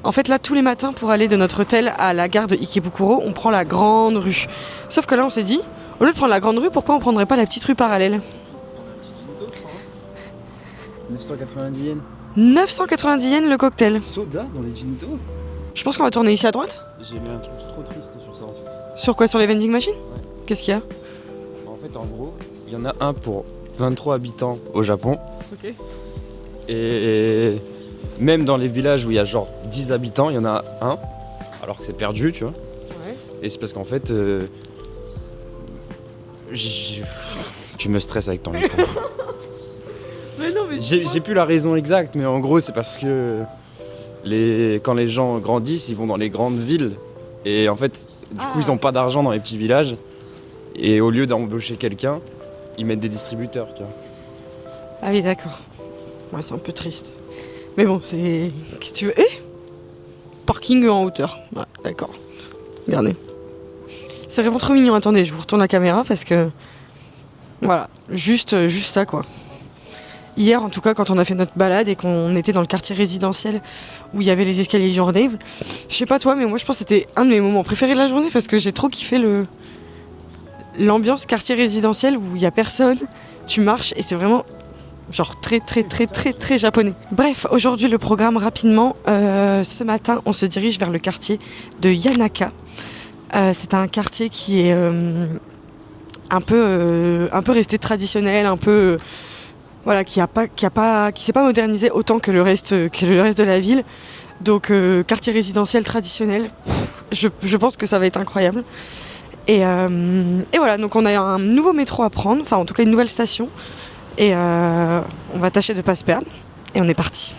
En fait, là, tous les matins, pour aller de notre hôtel à la gare de Ikebukuro, on prend la grande rue. Sauf que là, on s'est dit, au lieu de prendre la grande rue, pourquoi on prendrait pas la petite rue parallèle? 990 yens. 990 yens le cocktail. Soda dans les ginto. Je pense qu'on va tourner ici à droite. J'ai mis un truc trop triste sur ça en fait. Sur quoi? Sur les vending machines? Ouais. Qu'est-ce qu'il y a? En fait, en gros, il y en a un pour 23 habitants au Japon. Ok. Et même dans les villages où il y a genre 10 habitants, il y en a un, alors que c'est perdu, tu vois. Ouais. Et c'est parce qu'en fait, tu me stresses avec ton micro. Mais non, mais J'ai plus la raison exacte, mais en gros, c'est parce que quand les gens grandissent, ils vont dans les grandes villes. Et en fait, du coup, ils n'ont pas d'argent dans les petits villages. Et au lieu d'embaucher quelqu'un, ils mettent des distributeurs, tu vois. Ah oui, d'accord. Ouais, c'est un peu triste. Mais bon, c'est... Qu'est-ce que tu veux? Parking en hauteur. Ouais, d'accord. Regardez. C'est vraiment trop mignon. Attendez, je vous retourne la caméra parce que... Voilà, juste ça, quoi. Hier, en tout cas, quand on a fait notre balade et qu'on était dans le quartier résidentiel où il y avait les escaliers Your Name, je sais pas toi, mais moi, je pense que c'était un de mes moments préférés de la journée parce que j'ai trop kiffé l'ambiance quartier résidentiel où il y a personne, tu marches et c'est vraiment... genre très japonais. Bref, aujourd'hui le programme rapidement. Ce matin, on se dirige vers le quartier de Yanaka. C'est un quartier qui est un peu resté traditionnel, un peu voilà, qui s'est pas modernisé autant que le reste de la ville. Donc quartier résidentiel traditionnel, je pense que ça va être incroyable. Et voilà, donc on a un nouveau métro à prendre, enfin en tout cas une nouvelle station. Et on va tâcher de pas se perdre. Et on est parti.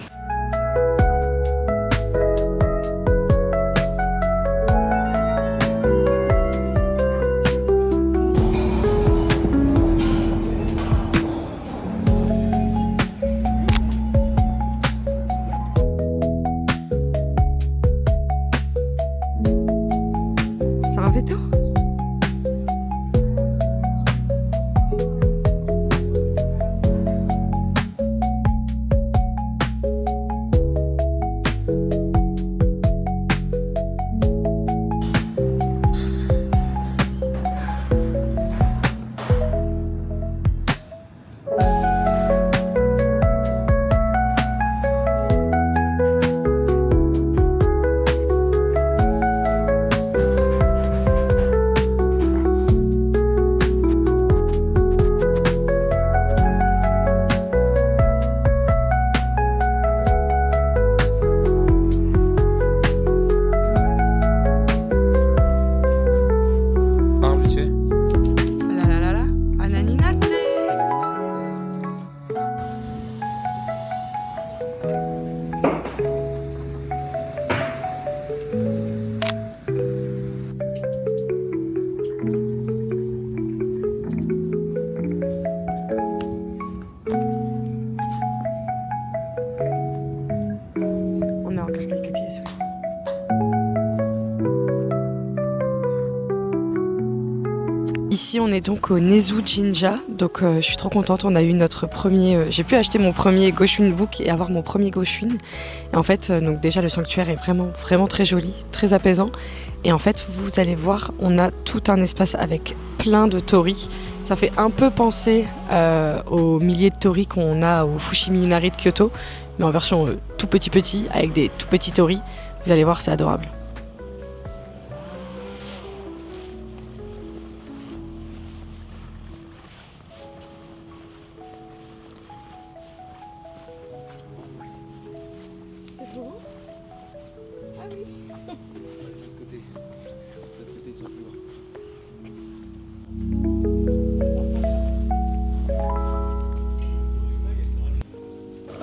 C'est un veto ? Ici, on est donc au Nezu Jinja, donc je suis trop contente. On a eu notre premier, j'ai pu acheter mon premier Goshun Book et avoir mon premier Goshun. Et en fait, donc déjà le sanctuaire est vraiment très joli, très apaisant. Et en fait, vous allez voir, on a tout un espace avec plein de torii. Ça fait un peu penser aux milliers de torii qu'on a au Fushimi Inari de Kyoto, mais en version tout petit, avec des tout petits torii. Vous allez voir, c'est adorable.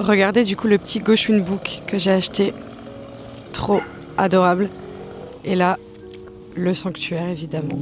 Regardez du coup le petit Goshun Book que j'ai acheté, trop adorable. Et là, le sanctuaire évidemment.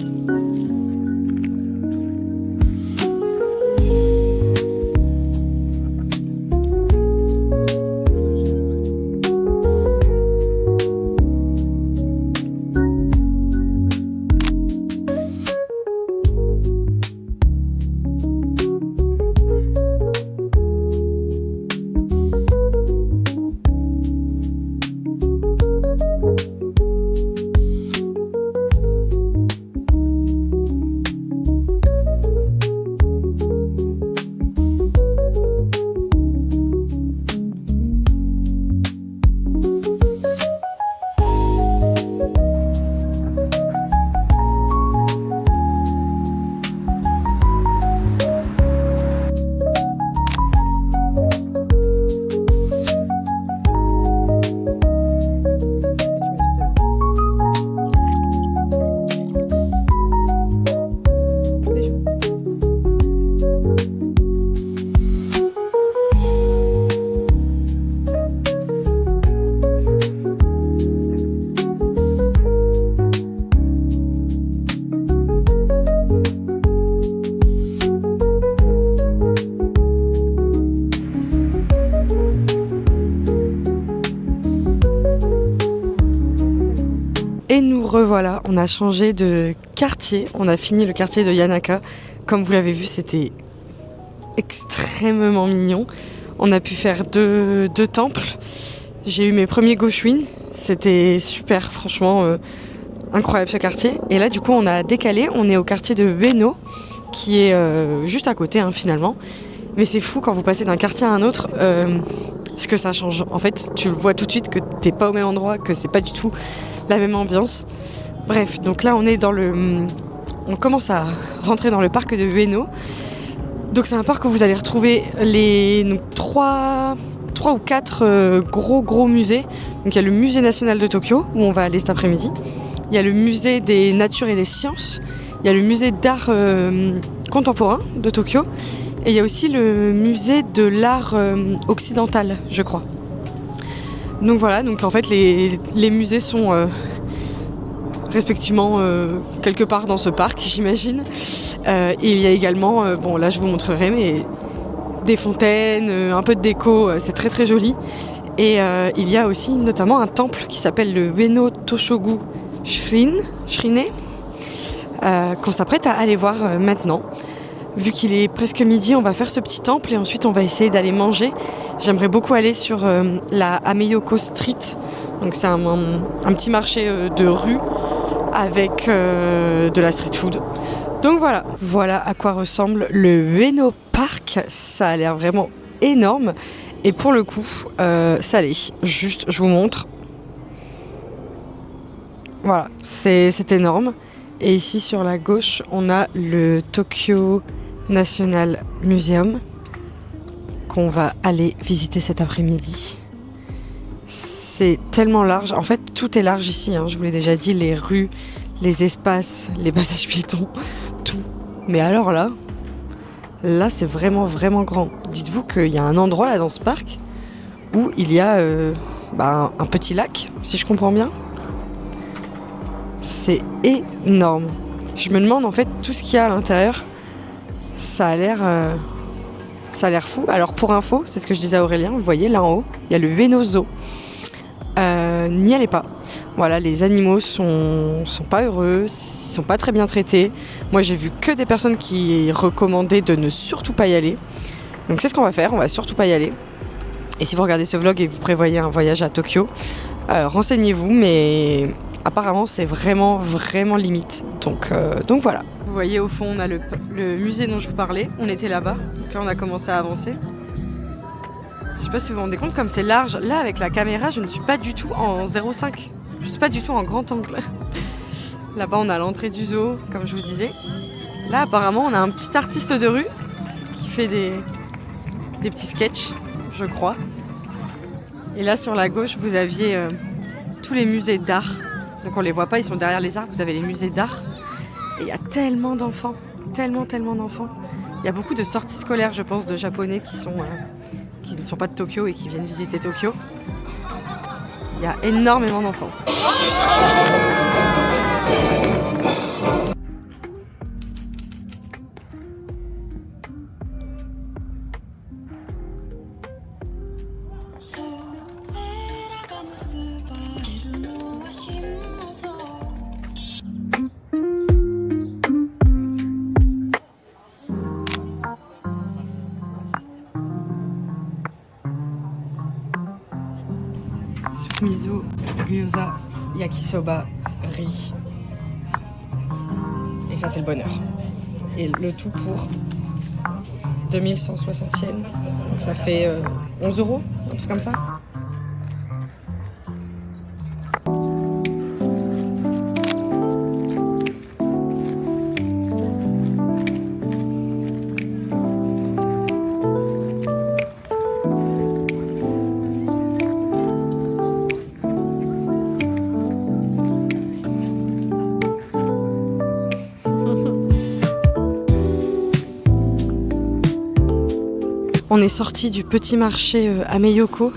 Et nous revoilà, on a changé de quartier, on a fini le quartier de Yanaka. Comme vous l'avez vu, c'était extrêmement mignon. On a pu faire deux temples. J'ai eu mes premiers Goshun, c'était super, franchement incroyable ce quartier. Et là du coup on a décalé, on est au quartier de Ueno, qui est juste à côté finalement. Mais c'est fou quand vous passez d'un quartier à un autre, ce que ça change. En fait, tu le vois tout de suite que t'es pas au même endroit, que c'est pas du tout la même ambiance. Bref, donc là on est dans le on commence à rentrer dans le parc de Ueno. Donc c'est un parc où vous allez retrouver les 3 ou 4 gros musées. Donc il y a le musée national de Tokyo, où on va aller cet après-midi. Il y a le musée des natures et des sciences. Il y a le musée d'art contemporain de Tokyo. Et il y a aussi le musée de l'art occidental, je crois. Donc voilà, donc en fait les musées sont respectivement quelque part dans ce parc, j'imagine. Et il y a également, bon là je vous montrerai, mais des fontaines, un peu de déco, c'est très très joli. Et il y a aussi notamment un temple qui s'appelle le Ueno Toshogu Shrine, qu'on s'apprête à aller voir maintenant. Vu qu'il est presque midi, on va faire ce petit temple et ensuite on va essayer d'aller manger. J'aimerais beaucoup aller sur la Ameyoko Street. Donc c'est un petit marché de rue avec de la street food. Donc voilà à quoi ressemble le Ueno Park. Ça a l'air vraiment énorme. Et pour le coup, ça l'est. Juste, je vous montre. Voilà, c'est énorme. Et ici sur la gauche, on a le Tokyo National Museum qu'on va aller visiter cet après-midi. C'est tellement large. En fait, tout est large ici. Je vous l'ai déjà dit, les rues, les espaces, les passages piétons, tout. Mais alors là, c'est vraiment grand. Dites-vous qu'il y a un endroit là dans ce parc où il y a un petit lac, si je comprends bien. C'est énorme. Je me demande en fait tout ce qu'il y a à l'intérieur. Ça a l'air fou. Alors pour info, c'est ce que je disais à Aurélien, vous voyez là en haut, il y a le Ueno Zoo. N'y allez pas. Voilà, les animaux sont pas heureux, ils sont pas très bien traités. Moi j'ai vu que des personnes qui recommandaient de ne surtout pas y aller. Donc c'est ce qu'on va faire, on va surtout pas y aller. Et si vous regardez ce vlog et que vous prévoyez un voyage à Tokyo, renseignez-vous, mais apparemment c'est vraiment limite. Donc voilà. Vous voyez au fond on a le musée dont je vous parlais, on était là-bas, donc là on a commencé à avancer. Je sais pas si vous vous rendez compte comme c'est large. Là avec la caméra je ne suis pas du tout en 0,5, je suis pas du tout en grand angle. Là-bas on a l'entrée du zoo comme je vous disais. Là apparemment on a un petit artiste de rue qui fait des petits sketchs, je crois. Et là sur la gauche vous aviez tous les musées d'art. Donc on les voit pas, ils sont derrière les arbres, vous avez les musées d'art. Et il y a tellement d'enfants, tellement d'enfants. Il y a beaucoup de sorties scolaires, je pense, de Japonais qui ne sont pas de Tokyo et qui viennent visiter Tokyo. Il y a énormément d'enfants. Miso, gyoza, yakisoba, riz. Et ça c'est le bonheur. Et le tout pour 2160 yens. Donc ça fait 11 €, un truc comme ça. On est sorti du petit marché Ameyoko.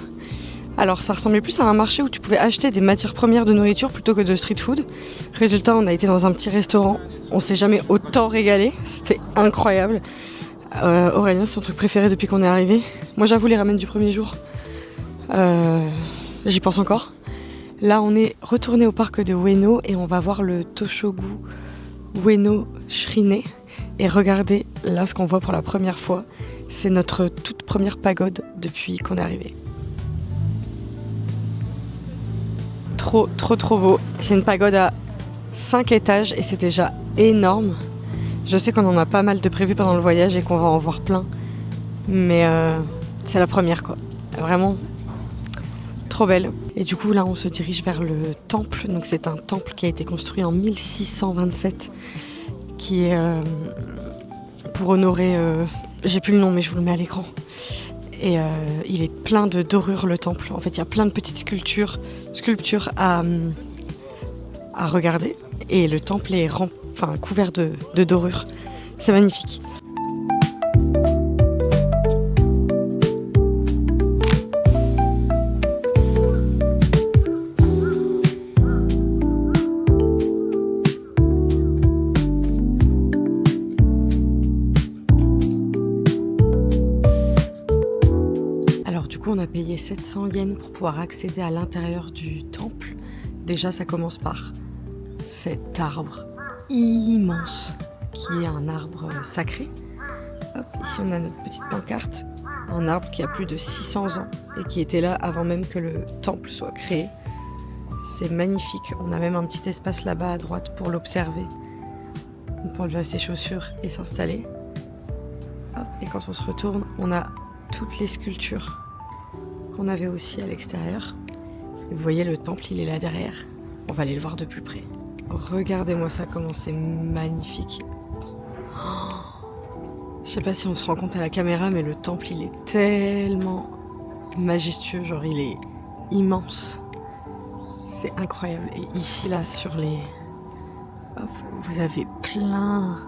Alors ça ressemblait plus à un marché où tu pouvais acheter des matières premières de nourriture plutôt que de street food. Résultat, on a été dans un petit restaurant. On s'est jamais autant régalé. C'était incroyable. Aurélien, c'est son truc préféré depuis qu'on est arrivé. Moi j'avoue les ramen du premier jour. J'y pense encore. Là on est retourné au parc de Ueno et on va voir le Toshogu Ueno Shrine. Et regardez là ce qu'on voit pour la première fois. C'est notre toute première pagode depuis qu'on est arrivé. Trop beau. C'est une pagode à 5 étages et c'est déjà énorme. Je sais qu'on en a pas mal de prévus pendant le voyage et qu'on va en voir plein. Mais c'est la première quoi. Vraiment trop belle. Et du coup là on se dirige vers le temple. Donc c'est un temple qui a été construit en 1627 qui est pour honorer... j'ai plus le nom, mais je vous le mets à l'écran. Et il est plein de dorures, le temple. En fait, il y a plein de petites sculptures à regarder. Et le temple est couvert de dorures. C'est magnifique. On a payé 700 yens pour pouvoir accéder à l'intérieur du temple. Déjà, ça commence par cet arbre immense qui est un arbre sacré. Hop, ici, on a notre petite pancarte. Un arbre qui a plus de 600 ans et qui était là avant même que le temple soit créé. C'est magnifique. On a même un petit espace là-bas à droite pour l'observer. On peut enlever ses chaussures et s'installer. Hop, et quand on se retourne, on a toutes les sculptures qu'on avait aussi à l'extérieur. Et vous voyez, le temple, il est là derrière. On va aller le voir de plus près. Regardez-moi ça, comment c'est magnifique. Oh, je sais pas si on se rend compte à la caméra, mais le temple, il est tellement majestueux. Genre, il est immense. C'est incroyable. Et ici, là, sur les... Hop, vous avez plein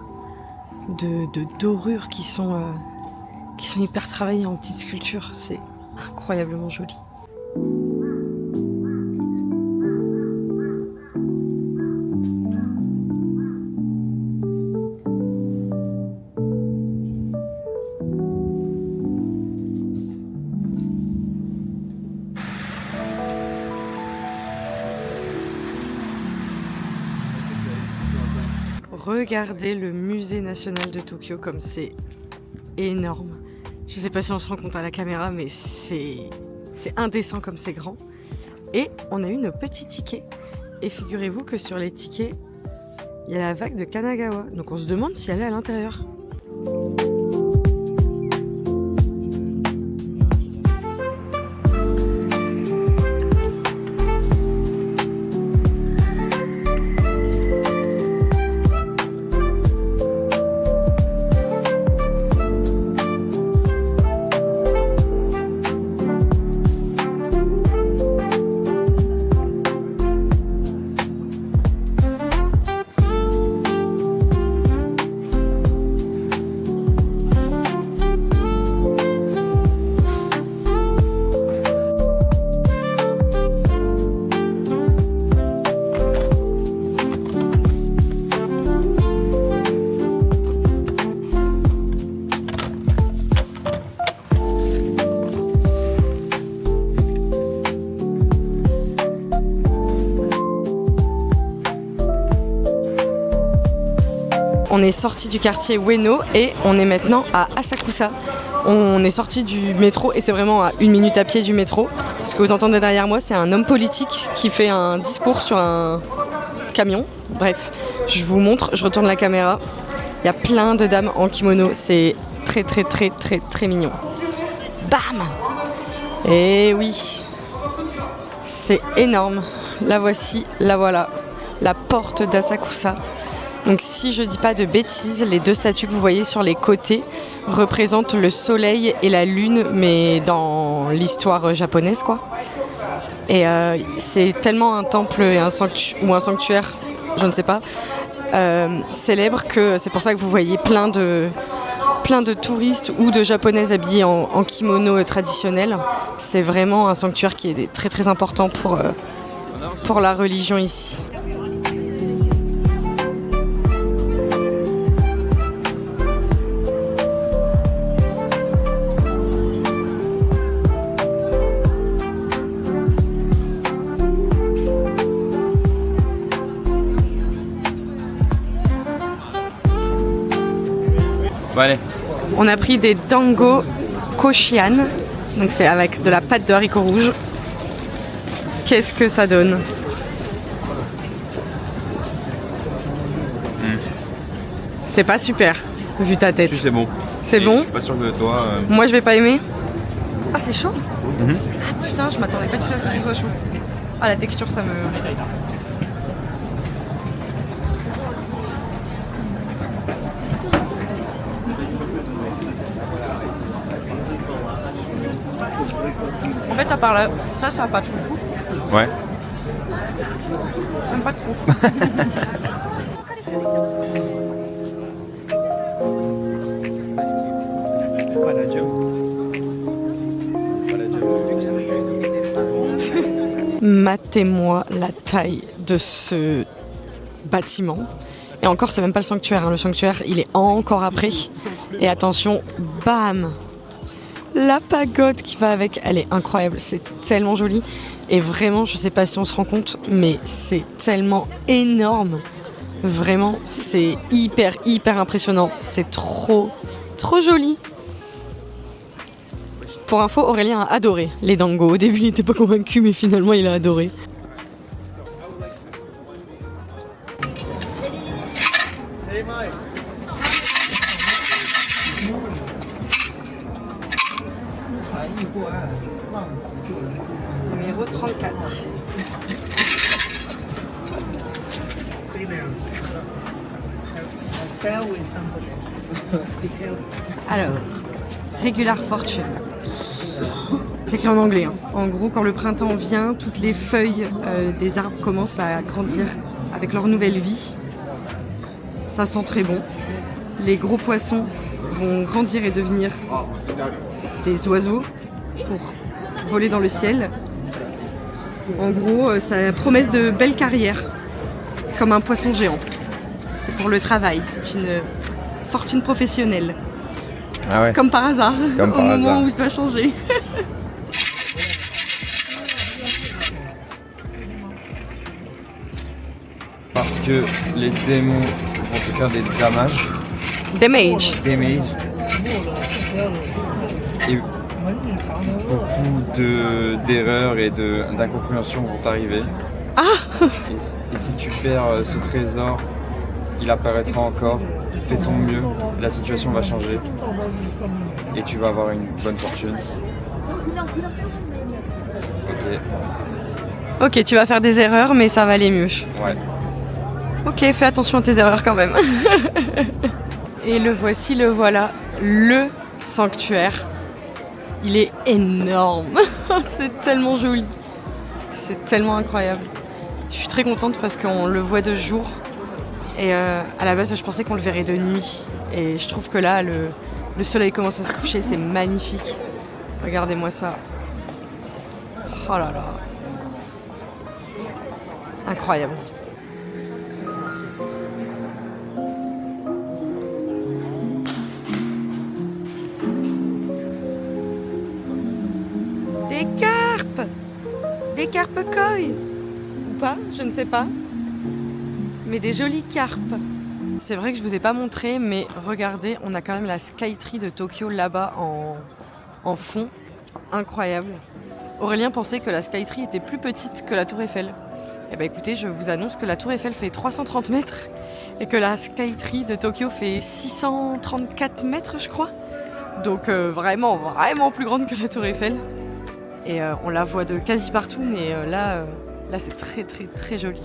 de dorures qui sont hyper travaillées en petites sculptures. C'est incroyablement joli. Regardez le musée national de Tokyo comme c'est énorme. Je sais pas si on se rend compte à la caméra, mais c'est indécent comme c'est grand. Et on a eu nos petits tickets. Et figurez-vous que sur les tickets, il y a la vague de Kanagawa. Donc on se demande si elle est à l'intérieur. On est sorti du quartier Ueno et on est maintenant à Asakusa. On est sorti du métro et c'est vraiment à 1 minute à pied du métro. Ce que vous entendez derrière moi, c'est un homme politique qui fait un discours sur un camion. Bref, je vous montre, je retourne la caméra. Il y a plein de dames en kimono, c'est très très très très très mignon. Bam! Et oui, c'est énorme. La voici, la voilà, la porte d'Asakusa. Donc si je dis pas de bêtises, les 2 statues que vous voyez sur les côtés représentent le soleil et la lune, mais dans l'histoire japonaise quoi. Et c'est tellement un temple et un sanctuaire, je ne sais pas, célèbre que c'est pour ça que vous voyez plein de touristes ou de japonaises habillées en kimono traditionnel. C'est vraiment un sanctuaire qui est très très important pour la religion ici. Bon, allez. On a pris des dango koshian, donc c'est avec de la pâte de haricots rouges. Qu'est-ce que ça donne? C'est pas super, vu ta tête. Si, c'est bon. C'est bon? Je suis pas sûr que toi... Moi je vais pas aimer. Ah c'est chaud. Ah putain, je m'attendais pas du tout à ce que ce soit chaud. Ah la texture ça me... fait, à part ça va pas trop le coup. Ouais. J'aime pas trop. Voilà, Joe. Matez-moi la taille de ce bâtiment. Et encore, c'est même pas le sanctuaire. Le sanctuaire, il est encore après. Et attention, bam! La pagode qui va avec, elle est incroyable. C'est tellement joli. Et vraiment, je sais pas si on se rend compte, mais c'est tellement énorme. Vraiment, c'est hyper impressionnant. C'est trop joli. Pour info, Aurélien a adoré les dangos. Au début, il n'était pas convaincu, mais finalement, il a adoré. Numéro 34. Alors, Regular Fortune. C'est écrit en anglais. En gros, quand le printemps vient, toutes les feuilles des arbres commencent à grandir avec leur nouvelle vie. Ça sent très bon. Les gros poissons vont grandir et devenir des oiseaux pour voler dans le ciel. En gros, ça promesse de belles carrières, comme un poisson géant. C'est pour le travail, c'est une fortune professionnelle. Ah ouais. Comme par hasard, Comme au par moment hasard. où je dois changer. Parce que les démons vont te faire des damages. Damage. Et beaucoup d'erreurs et d'incompréhensions vont t'arriver. Et si tu perds ce trésor, il apparaîtra encore. Fais ton mieux, la situation va changer. Et tu vas avoir une bonne fortune. Ok, tu vas faire des erreurs, mais ça va aller mieux. Ouais. Ok, fais attention à tes erreurs quand même. Et le voici, le voilà, le sanctuaire. Il est énorme. C'est tellement joli. C'est tellement incroyable. Je suis très contente parce qu'on le voit de jour. Et à la base, je pensais qu'on le verrait de nuit. Et je trouve que là, le soleil commence à se coucher. C'est magnifique. Regardez-moi ça. Oh là là. Incroyable. Des carpes! Des carpes koi! Ou pas, je ne sais pas. Mais des jolies carpes. C'est vrai que je vous ai pas montré, mais regardez, on a quand même la Skytree de Tokyo là-bas en fond. Incroyable. Aurélien pensait que la Skytree était plus petite que la Tour Eiffel. Eh ben écoutez, je vous annonce que la Tour Eiffel fait 330 mètres et que la Skytree de Tokyo fait 634 mètres, je crois. Donc vraiment plus grande que la Tour Eiffel. Et on la voit de quasi partout, mais là c'est très joli.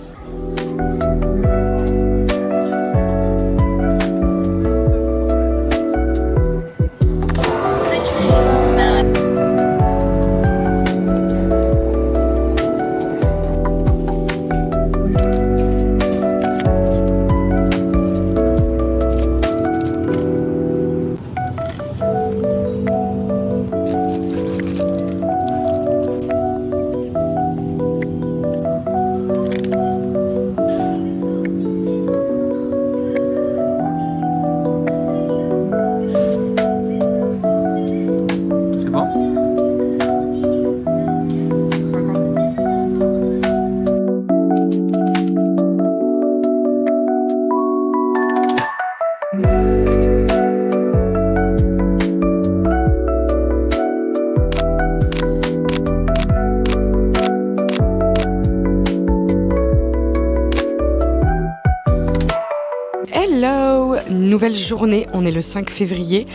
Hello! Nouvelle journée, on est le 5 février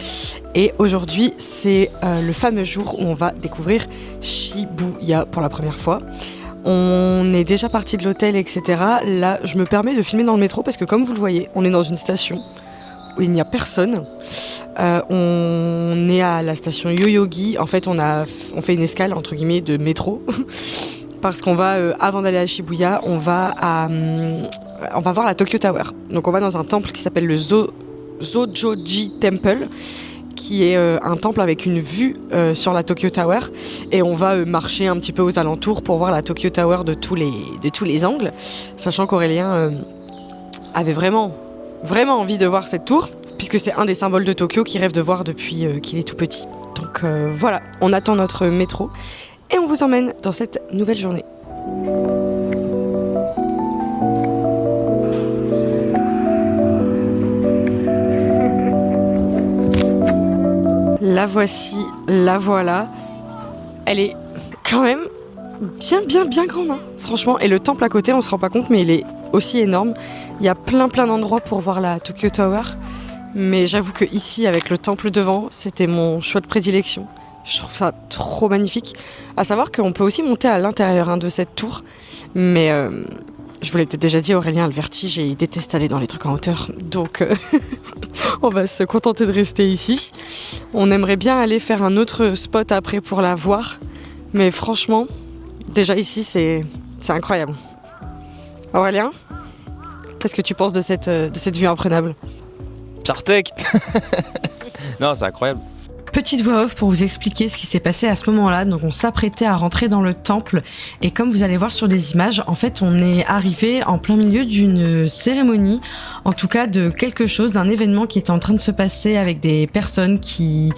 et aujourd'hui c'est le fameux jour où on va découvrir Shibuya pour la première fois. On est déjà parti de l'hôtel, etc. Là, je me permets de filmer dans le métro parce que comme vous le voyez, on est dans une station où il n'y a personne. On est à la station Yoyogi. En fait, on fait une escale entre guillemets de métro parce qu'on va, avant d'aller à Shibuya, on va voir la Tokyo Tower. Donc on va dans un temple qui s'appelle le Zojoji Temple, qui est un temple avec une vue sur la Tokyo Tower, et on va marcher un petit peu aux alentours pour voir la Tokyo Tower de tous les angles, sachant qu'Aurélien avait vraiment envie de voir cette tour, puisque c'est un des symboles de Tokyo qu'il rêve de voir depuis qu'il est tout petit. Donc voilà, on attend notre métro et on vous emmène dans cette nouvelle journée. La voici, la voilà. Elle est quand même bien grande, hein, franchement. Et le temple à côté, on se rend pas compte, mais il est aussi énorme. Il y a plein d'endroits pour voir la Tokyo Tower. Mais j'avoue que ici, avec le temple devant, c'était mon choix de prédilection. Je trouve ça trop magnifique. À savoir qu'on peut aussi monter à l'intérieur de cette tour. Mais je vous l'ai peut-être déjà dit, Aurélien a le vertige et il déteste aller dans les trucs en hauteur. Donc on va se contenter de rester ici. On aimerait bien aller faire un autre spot après pour la voir. Mais franchement, déjà ici, c'est incroyable. Aurélien, qu'est-ce que tu penses de cette vue imprenable ? Psartek. Non, c'est incroyable. Petite voix off pour vous expliquer ce qui s'est passé à ce moment-là. Donc on s'apprêtait à rentrer dans le temple et comme vous allez voir sur des images, en fait on est arrivé en plein milieu d'une cérémonie, en tout cas de quelque chose, d'un événement qui était en train de se passer avec des personnes qui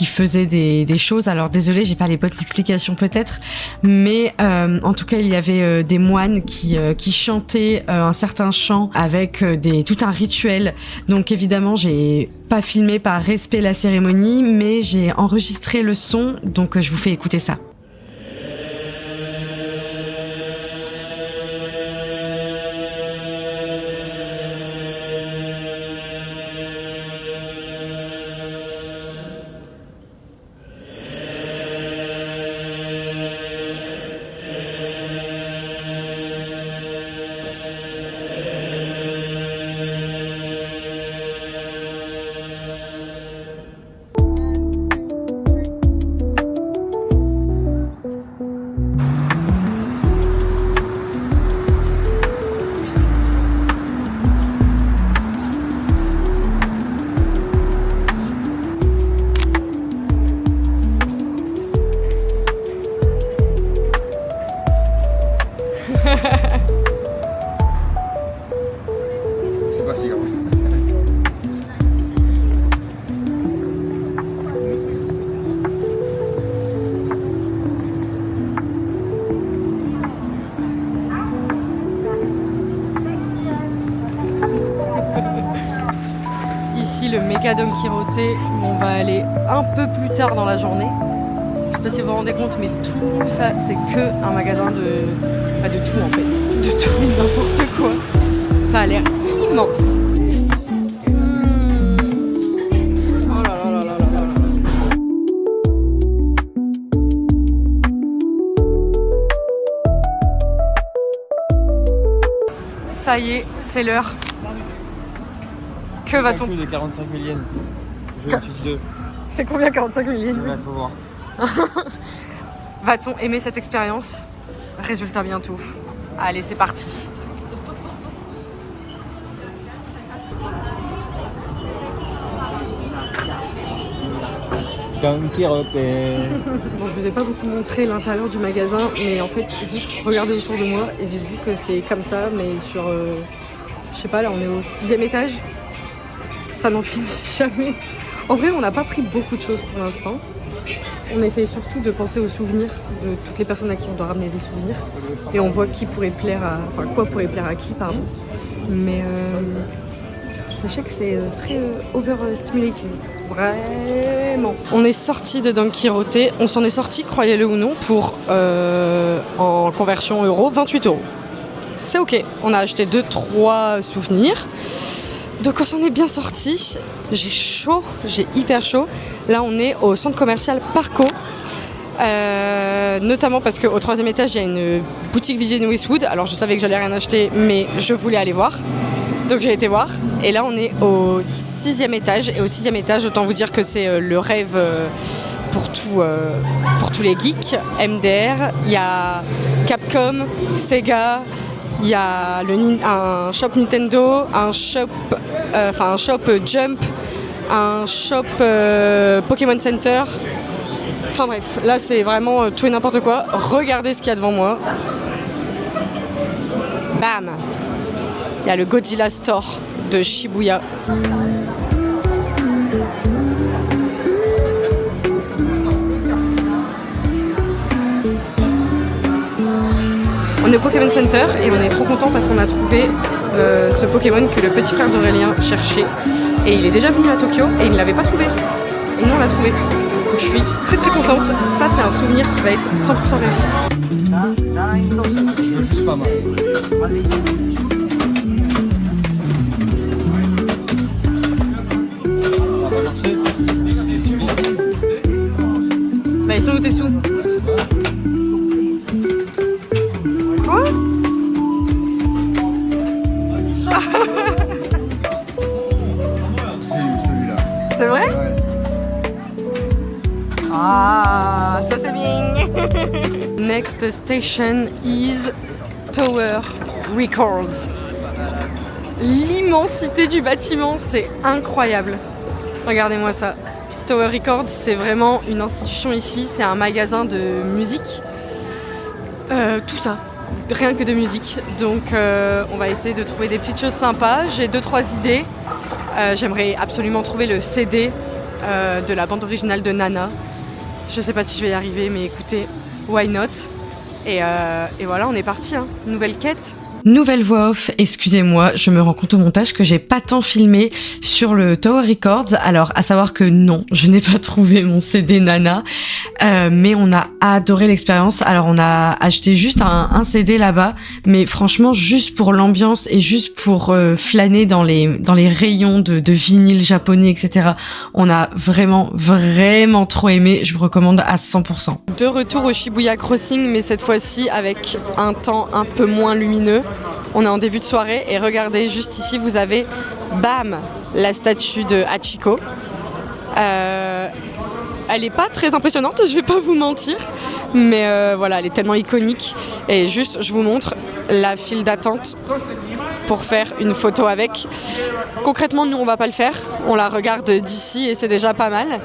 faisaient des choses. Alors désolé, j'ai pas les bonnes explications peut-être, mais en tout cas il y avait des moines qui chantaient un certain chant avec tout un rituel. Donc évidemment j'ai pas filmé par respect la cérémonie, mais j'ai enregistré le son, donc je vous fais écouter ça. C'est pas si grave. Ici le méga Don Quirote où on va aller un peu plus tard dans la journée. Je sais pas si vous vous rendez compte, mais tout ça c'est que un magasin de tout en fait. De tout et n'importe quoi. Ça a l'air immense. Oh là là là là là là. Ça y est, c'est l'heure. Que va-t-on ? De 45 000 yens. Je vais fiche 2. C'est combien 45 000 yens ? Il faut voir. Va-t-on aimer cette expérience ? Résultat bientôt. Allez, c'est parti. Don Quirote. Bon, je vous ai pas beaucoup montré l'intérieur du magasin, mais en fait, juste regardez autour de moi et dites-vous que c'est comme ça, mais sur, je sais pas, là on est au 6e étage. Ça n'en finit jamais. En vrai, on n'a pas pris beaucoup de choses pour l'instant. On essaye surtout de penser aux souvenirs de toutes les personnes à qui on doit ramener des souvenirs. Et on voit quoi pourrait plaire à qui, pardon. Mais sachez que c'est très overstimulating. Vraiment. On est sorti de Don Quirote. On s'en est sorti, croyez-le ou non, pour, en conversion euro, 28 €. C'est ok. On a acheté 2-3 souvenirs. Donc on s'en est bien sorti. J'ai chaud, j'ai hyper chaud. Là on est au centre commercial Parco. Notamment parce qu'au 3e étage il y a une boutique Vivienne Westwood. Alors je savais que j'allais rien acheter, mais je voulais aller voir. Donc j'ai été voir et là on est au 6e étage et au 6e étage autant vous dire que c'est le rêve pour tous les geeks. MDR, il y a Capcom, Sega, il y a un shop Nintendo, un shop Jump, un shop Pokémon Center. Enfin bref, là c'est vraiment tout et n'importe quoi. Regardez ce qu'il y a devant moi. Bam! Il y a le Godzilla Store de Shibuya. On est au Pokémon Center et on est trop content parce qu'on a trouvé ce Pokémon que le petit frère d'Aurélien cherchait. Et il est déjà venu à Tokyo et il ne l'avait pas trouvé. Et nous on l'a trouvé. Donc je suis très très contente. Ça c'est un souvenir qui va être 100% réussi. Je veux juste pas mal. Bah ils sont où tes sous? Quoi? J'ai eu celui-là. C'est vrai? Ouais. Ah, ça c'est bien. Next station is Tower Records. L'immensité du bâtiment, c'est incroyable. Regardez-moi ça. Tower Records, c'est vraiment une institution ici. C'est un magasin de musique. Tout ça. Rien que de musique. Donc on va essayer de trouver des petites choses sympas. J'ai 2-3 idées. J'aimerais absolument trouver le CD de la bande originale de Nana. Je sais pas si je vais y arriver, mais écoutez, why not? Et voilà, on est parti, hein. Nouvelle quête. Nouvelle voix off, excusez-moi, je me rends compte au montage que j'ai pas tant filmé sur le Tower Records. Alors, à savoir que non, je n'ai pas trouvé mon CD Nana, mais on a adoré l'expérience. Alors, on a acheté juste un CD là-bas, mais franchement, juste pour l'ambiance et juste pour flâner dans les rayons de vinyle japonais, etc. On a vraiment trop aimé. Je vous recommande à 100%. De retour au Shibuya Crossing, mais cette fois-ci avec un temps un peu moins lumineux. On est en début de soirée et regardez, juste ici, vous avez, bam, la statue de Hachiko. Elle est pas très impressionnante, je vais pas vous mentir, mais voilà, elle est tellement iconique. Et juste, je vous montre la file d'attente pour faire une photo avec. Concrètement, nous, on va pas le faire. On la regarde d'ici et c'est déjà pas mal.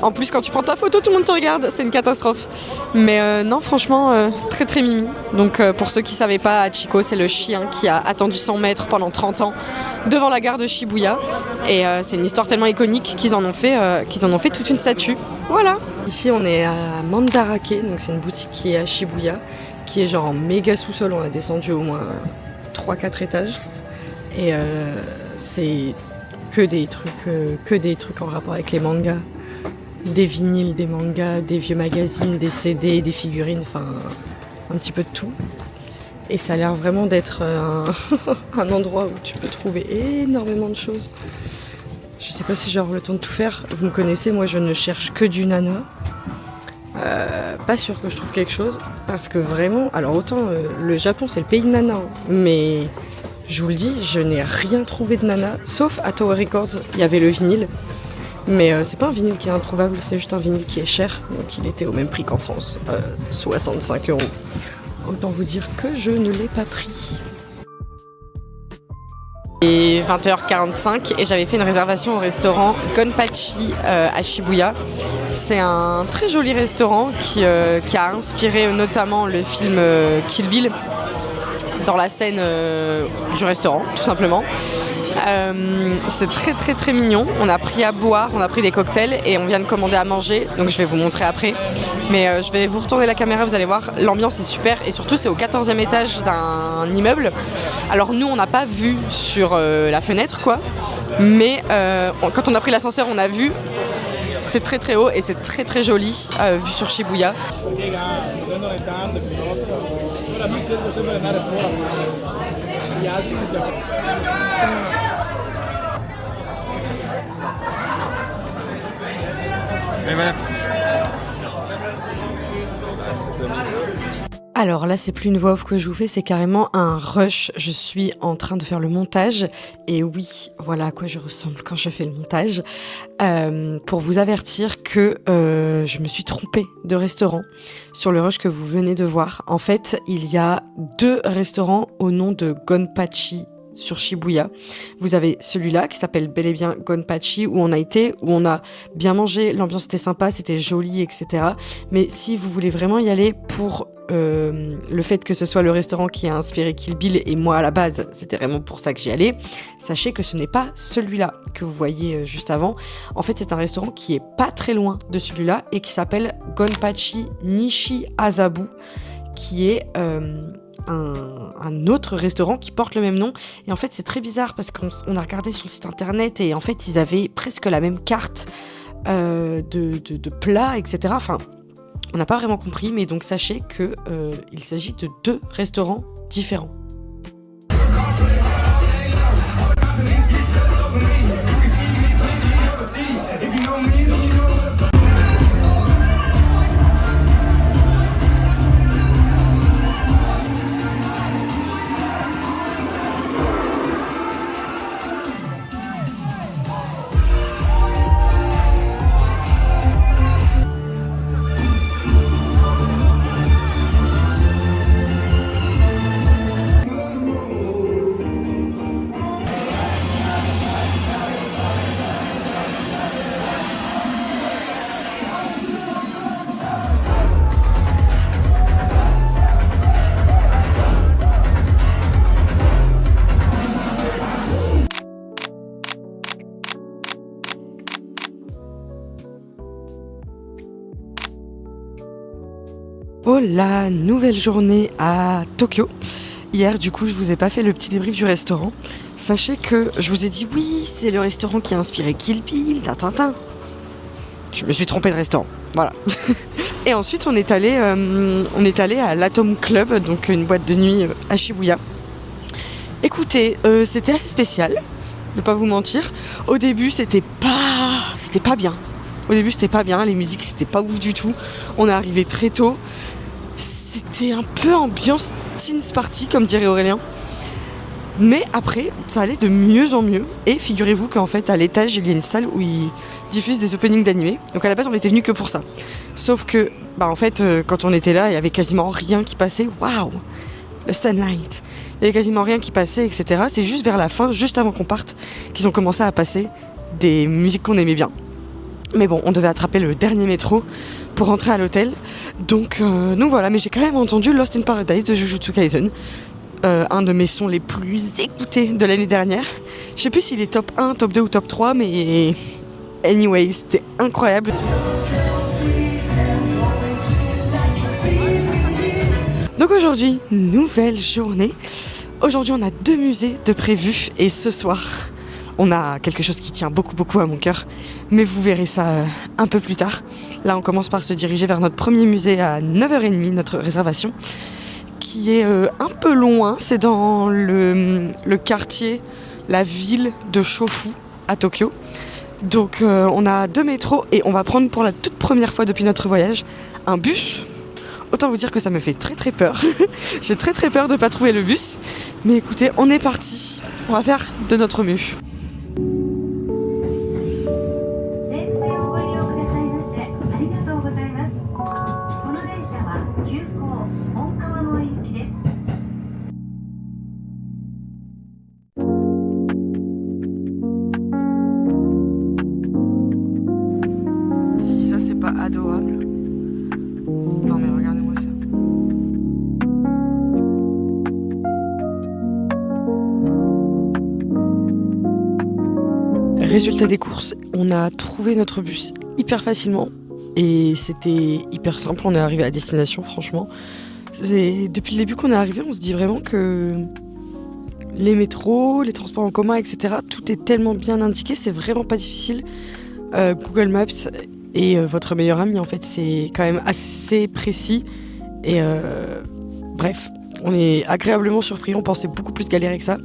En plus, quand tu prends ta photo, tout le monde te regarde. C'est une catastrophe. Mais non, franchement, très très mimi. Donc, pour ceux qui savaient pas, Hachiko, c'est le chien qui a attendu son maître pendant 30 ans devant la gare de Shibuya. Et c'est une histoire tellement iconique qu'ils en ont fait toute une statue. Voilà. Ici, on est à Mandarake. Donc, c'est une boutique qui est à Shibuya, qui est genre en méga sous-sol. On a descendu au moins 3-4 étages et c'est que des trucs en rapport avec les mangas, des vinyles, des mangas, des vieux magazines, des CD, des figurines, enfin un petit peu de tout. Et ça a l'air vraiment d'être un endroit où tu peux trouver énormément de choses. Je sais pas si j'aurai le temps de tout faire. Vous me connaissez, moi je ne cherche que du Nana. Pas sûr que je trouve quelque chose parce que vraiment, alors autant le Japon c'est le pays de Nana, mais je vous le dis, je n'ai rien trouvé de Nana, sauf à Tower Records, il y avait le vinyle, mais c'est pas un vinyle qui est introuvable, c'est juste un vinyle qui est cher, donc il était au même prix qu'en France, 65 €. Autant vous dire que je ne l'ai pas pris. Et 20h45 et j'avais fait une réservation au restaurant Gonpachi à Shibuya. C'est un très joli restaurant qui a inspiré notamment le film Kill Bill dans la scène du restaurant, tout simplement. C'est très très très mignon. On a pris à boire, on a pris des cocktails et on vient de commander à manger. Donc je vais vous montrer après. Mais je vais vous retourner la caméra, vous allez voir, l'ambiance est super. Et surtout c'est au 14e étage d'un immeuble. Alors nous on n'a pas vu sur la fenêtre quoi. Mais quand on a pris l'ascenseur on a vu. C'est très très haut et c'est très très joli vu sur Shibuya. Alors là, c'est plus une voix off que je vous fais, c'est carrément un rush. Je suis en train de faire le montage. Et oui, voilà à quoi je ressemble quand je fais le montage. Pour vous avertir que je me suis trompée de restaurant sur le rush que vous venez de voir. En fait, il y a 2 restaurants au nom de Gonpachi sur Shibuya. Vous avez celui-là qui s'appelle bel et bien Gonpachi, où on a été, où on a bien mangé, l'ambiance était sympa, c'était joli, etc. Mais si vous voulez vraiment y aller pour le fait que ce soit le restaurant qui a inspiré Kill Bill, et moi à la base c'était vraiment pour ça que j'y allais, sachez que ce n'est pas celui-là que vous voyez juste avant. En fait, c'est un restaurant qui est pas très loin de celui-là et qui s'appelle Gonpachi Nishi Azabu, qui est un autre restaurant qui porte le même nom. Et en fait, c'est très bizarre parce qu'on a regardé sur le site internet et en fait, ils avaient presque la même carte de plats, etc. Enfin, on n'a pas vraiment compris, mais donc sachez que il s'agit de 2 restaurants différents. Oh, la nouvelle journée à Tokyo. Hier, du coup, je vous ai pas fait le petit débrief du restaurant. Sachez que je vous ai dit, oui, c'est le restaurant qui a inspiré Kill Bill, tintin. Je me suis trompée de restaurant, voilà. Et ensuite, on est allé à l'Atom Club, donc une boîte de nuit à Shibuya. Écoutez, c'était assez spécial, je vais pas vous mentir. Au début, c'était pas bien. Au début, c'était pas bien, les musiques, c'était pas ouf du tout. On est arrivé très tôt. C'était un peu ambiance Teens Party, comme dirait Aurélien. Mais après, ça allait de mieux en mieux. Et figurez-vous qu'en fait, à l'étage, il y a une salle où ils diffusent des openings d'animés. Donc à la base, on était venus que pour ça. Sauf que, en fait, quand on était là, il y avait quasiment rien qui passait. Waouh, le sunlight. Il y avait quasiment rien qui passait, etc. C'est juste vers la fin, juste avant qu'on parte, qu'ils ont commencé à passer des musiques qu'on aimait bien. Mais bon, on devait attraper le dernier métro pour rentrer à l'hôtel. Donc voilà, mais j'ai quand même entendu Lost in Paradise de Jujutsu Kaisen. Un de mes sons les plus écoutés de l'année dernière. Je sais plus s'il est top 1, top 2 ou top 3, mais anyway, c'était incroyable. Donc aujourd'hui, nouvelle journée. Aujourd'hui, on a 2 musées de prévus et ce soir, on a quelque chose qui tient beaucoup à mon cœur, mais vous verrez ça un peu plus tard. Là, on commence par se diriger vers notre premier musée à 9h30, notre réservation, qui est un peu loin. C'est dans le quartier, la ville de Shofu, à Tokyo. Donc, on a 2 métros et on va prendre pour la toute première fois depuis notre voyage un bus. Autant vous dire que ça me fait très peur. J'ai très peur de ne pas trouver le bus. Mais écoutez, on est parti. On va faire de notre mieux. Si ça c'est pas adorable. Non mais regardez-moi ça. Résultat des courses, on a trouvé notre bus hyper facilement et c'était hyper simple, on est arrivé à destination franchement. Depuis le début qu'on est arrivé, on se dit vraiment que les métros, les transports en commun, etc., tout est tellement bien indiqué, c'est vraiment pas difficile. Google Maps est votre meilleur ami en fait, c'est quand même assez précis et bref, on est agréablement surpris, on pensait beaucoup plus galérer que ça.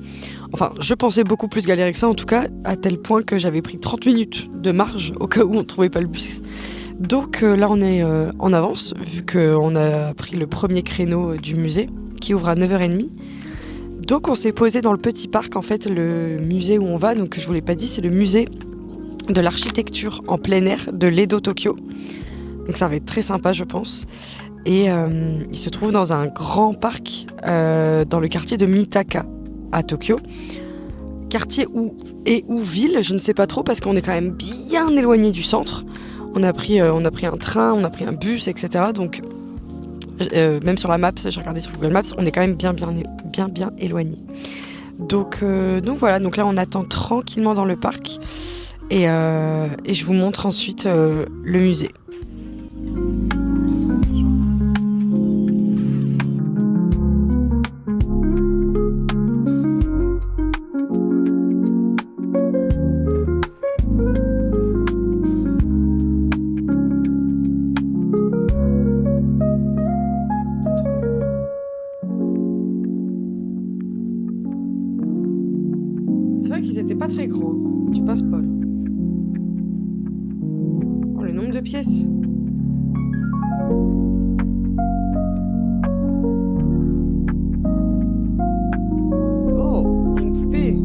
Enfin, je pensais beaucoup plus galérer que ça, en tout cas, à tel point que j'avais pris 30 minutes de marge au cas où on ne trouvait pas le bus. Donc là on est en avance vu qu'on a pris le premier créneau du musée qui ouvre à 9h30. Donc on s'est posé dans le petit parc, en fait le musée où on va, donc je vous l'ai pas dit, c'est le musée de l'architecture en plein air de l'Edo Tokyo. Donc ça va être très sympa je pense. Et il se trouve dans un grand parc dans le quartier de Mitaka à Tokyo. Quartier ou ville, je ne sais pas trop parce qu'on est quand même bien éloigné du centre. On a pris un train, on a pris un bus, etc. Donc même sur la map, j'ai regardé sur Google Maps, on est quand même bien éloigné. Donc voilà, donc là on attend tranquillement dans le parc et je vous montre ensuite le musée. C'est vrai qu'ils n'étaient pas très grands. Tu passes, Paul. Oh, le nombre de pièces. Oh, il y a une poupée.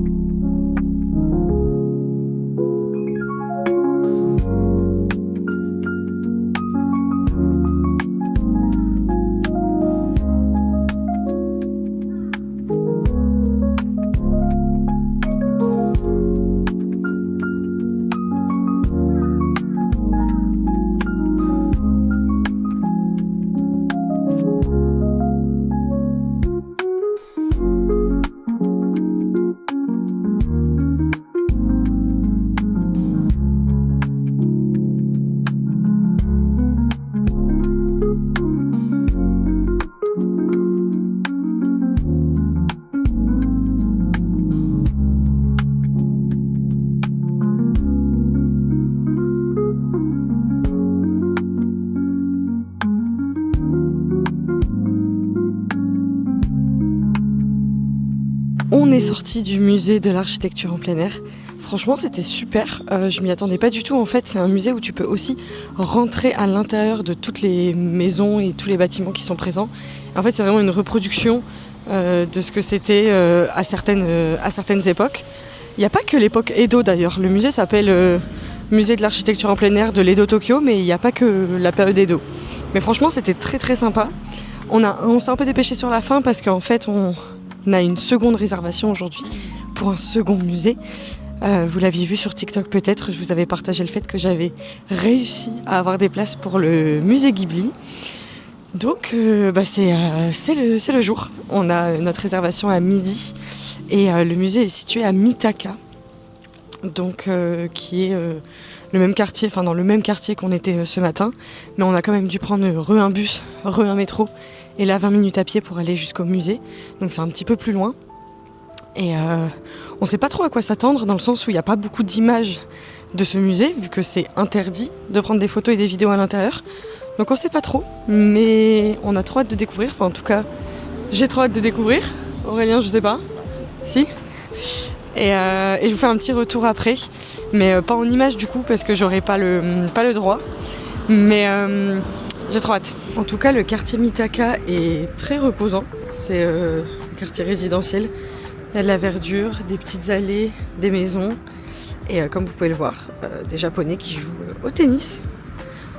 On est sorti du musée de l'architecture en plein air. Franchement, c'était super. Je m'y attendais pas du tout. En fait, c'est un musée où tu peux aussi rentrer à l'intérieur de toutes les maisons et tous les bâtiments qui sont présents. En fait, c'est vraiment une reproduction de ce que c'était à certaines époques. Il n'y a pas que l'époque Edo d'ailleurs. Le musée s'appelle Musée de l'architecture en plein air de l'Edo Tokyo, mais il n'y a pas que la période Edo. Mais franchement, c'était très très sympa. On s'est un peu dépêché sur la fin parce qu'en fait, on a une seconde réservation aujourd'hui pour un second musée. Vous l'aviez vu sur TikTok peut-être, je vous avais partagé le fait que j'avais réussi à avoir des places pour le musée Ghibli. Donc c'est le jour. On a notre réservation à midi et le musée est situé à Mitaka, donc qui est le même quartier, enfin dans le même quartier qu'on était ce matin, mais on a quand même dû prendre un bus, un métro, et là 20 minutes à pied pour aller jusqu'au musée, donc c'est un petit peu plus loin. Et on sait pas trop à quoi s'attendre, dans le sens où il n'y a pas beaucoup d'images de ce musée, vu que c'est interdit de prendre des photos et des vidéos à l'intérieur. Donc on sait pas trop, mais on a trop hâte de découvrir, enfin en tout cas j'ai trop hâte de découvrir. Aurélien, je sais pas. Si. Et je vous fais un petit retour après, mais pas en images du coup parce que j'aurai pas le droit. Mais j'ai trop hâte. En tout cas, le quartier Mitaka est très reposant. C'est un quartier résidentiel. Il y a de la verdure, des petites allées, des maisons. Et comme vous pouvez le voir, des Japonais qui jouent au tennis.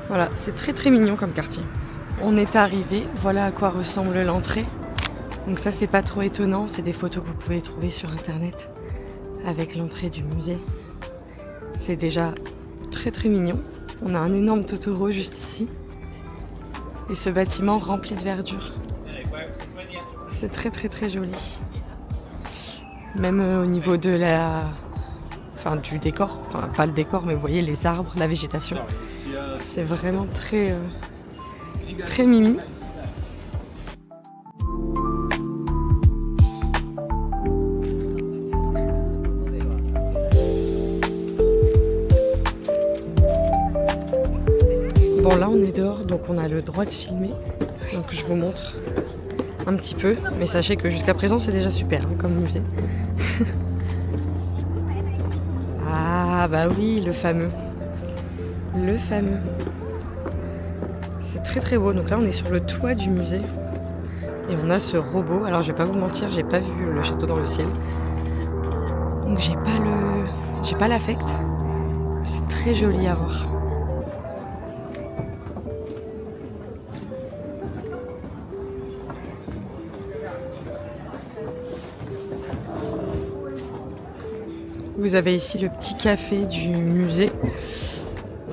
Voilà, c'est très très mignon comme quartier. On est arrivé, voilà à quoi ressemble l'entrée. Donc ça, c'est pas trop étonnant, c'est des photos que vous pouvez trouver sur internet avec l'entrée du musée. C'est déjà très très mignon. On a un énorme Totoro juste ici. Et ce bâtiment rempli de verdure. C'est très très très joli. Même au niveau de du décor, enfin pas le décor, mais vous voyez les arbres, la végétation. C'est vraiment très très mimi. Bon, là on est dehors, donc on a le droit de filmer. Donc je vous montre un petit peu, mais sachez que jusqu'à présent c'est déjà super comme musée. Ah bah oui, le fameux. C'est très très beau. Donc là on est sur le toit du musée et on a ce robot. Alors je vais pas vous mentir, j'ai pas vu le château dans le ciel. Donc j'ai pas l'affect. C'est très joli à voir. Vous avez ici le petit café du musée.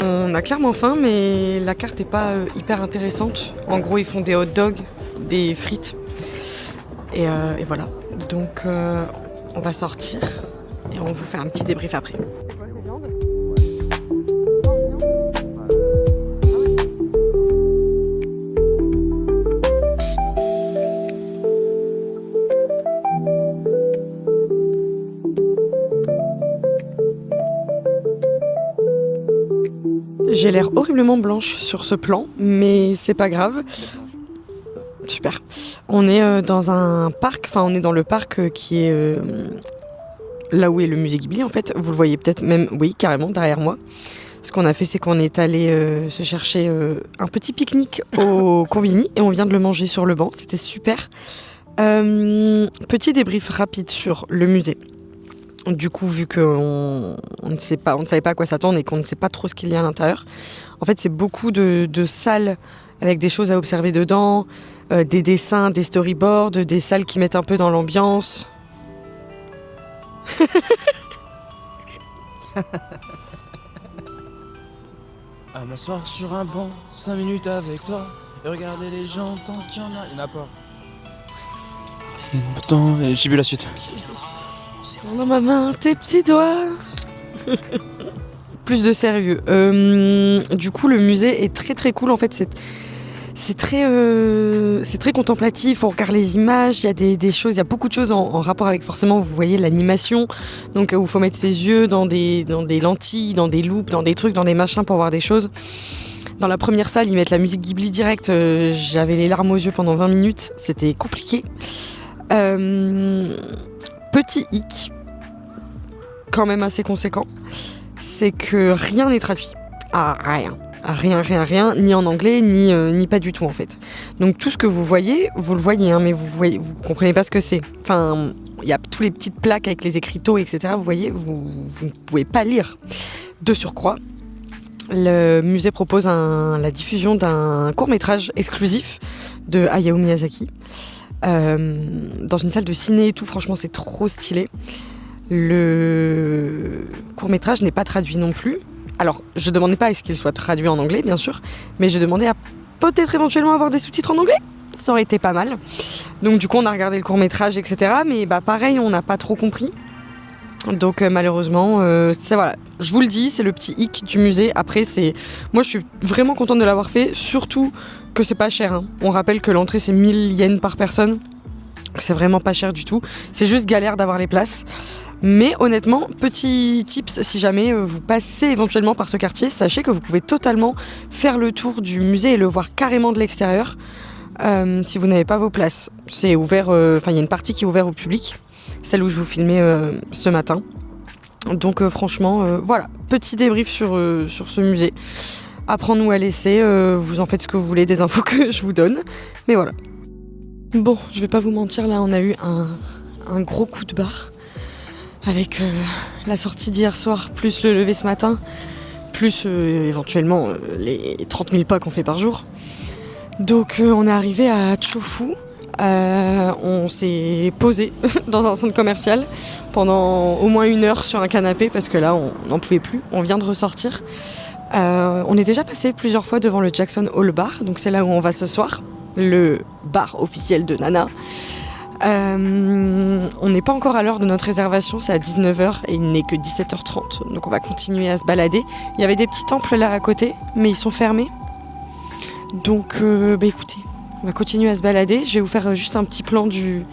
On a clairement faim, mais la carte n'est pas hyper intéressante. En gros, ils font des hot dogs, des frites. Et voilà. Donc, on va sortir et on vous fait un petit débrief après. C'est quoi, c'est viande ? J'ai l'air horriblement blanche sur ce plan, mais c'est pas grave. Super. On est dans un parc, enfin on est dans le parc qui est là où est le musée Ghibli en fait. Vous le voyez peut-être même, oui, carrément derrière moi. Ce qu'on a fait, c'est qu'on est allé se chercher un petit pique-nique au Combini et on vient de le manger sur le banc. C'était super. Petit débrief rapide sur le musée. Du coup, vu qu'on ne savait pas à quoi s'attendre et qu'on ne sait pas trop ce qu'il y a à l'intérieur, en fait, c'est beaucoup de salles avec des choses à observer dedans, des dessins, des storyboards, des salles qui mettent un peu dans l'ambiance. À m'asseoir sur un banc, 5 minutes avec toi, et regarder les gens tant qu'il y en a. Il n'y en a pas. Pourtant, j'ai vu la suite. Dans ma main, tes petits doigts. Plus de sérieux. Du coup, le musée est très très cool. En fait, c'est très contemplatif. On regarde les images. Il y a des choses, il y a beaucoup de choses en rapport avec forcément. Vous voyez l'animation. Donc, où il faut mettre ses yeux dans des lentilles, dans des loupes, dans des trucs, dans des machins pour voir des choses. Dans la première salle, ils mettent la musique Ghibli direct. J'avais les larmes aux yeux pendant 20 minutes. C'était compliqué. Petit hic, quand même assez conséquent, c'est que rien n'est traduit. Ah, rien, ni en anglais, ni pas du tout en fait. Donc tout ce que vous voyez, vous le voyez, hein, mais vous comprenez pas ce que c'est. Enfin, il y a tous les petites plaques avec les écriteaux, etc. Vous voyez, vous ne pouvez pas lire. De surcroît, le musée propose la diffusion d'un court-métrage exclusif de Hayao Miyazaki. Dans une salle de ciné et tout, franchement c'est trop stylé. Le court-métrage n'est pas traduit non plus. Alors je demandais pas à ce qu'il soit traduit en anglais bien sûr, mais je demandais à peut-être éventuellement avoir des sous-titres en anglais. Ça aurait été pas mal. Donc du coup on a regardé le court-métrage etc, mais pareil on n'a pas trop compris. Donc malheureusement, c'est voilà. Je vous le dis, c'est le petit hic du musée. Après, moi je suis vraiment contente de l'avoir fait, surtout que c'est pas cher. Hein. On rappelle que l'entrée c'est 1000 yens par personne. C'est vraiment pas cher du tout. C'est juste galère d'avoir les places. Mais honnêtement, petit tips, si jamais vous passez éventuellement par ce quartier, sachez que vous pouvez totalement faire le tour du musée et le voir carrément de l'extérieur si vous n'avez pas vos places. C'est ouvert, il y a une partie qui est ouverte au public. Celle où je vous filmais ce matin. Donc franchement, voilà, petit débrief sur ce musée. Apprends-nous à laisser, vous en faites ce que vous voulez des infos que je vous donne. Mais voilà. Bon, je vais pas vous mentir, là on a eu un gros coup de barre. Avec la sortie d'hier soir, plus le lever ce matin, plus éventuellement les 30 000 pas qu'on fait par jour. Donc on est arrivé à Chofu. On s'est posé dans un centre commercial pendant au moins 1 heure sur un canapé parce que là on n'en pouvait plus, on vient de ressortir. On est déjà passé plusieurs fois devant le Jackson Hole Bar, donc c'est là où on va ce soir, le bar officiel de Nana. On n'est pas encore à l'heure de notre réservation, c'est à 19h et il n'est que 17h30, donc on va continuer à se balader. Il y avait des petits temples là à côté, mais ils sont fermés. Donc écoutez, on va continuer à se balader. Je vais vous faire juste un petit plan du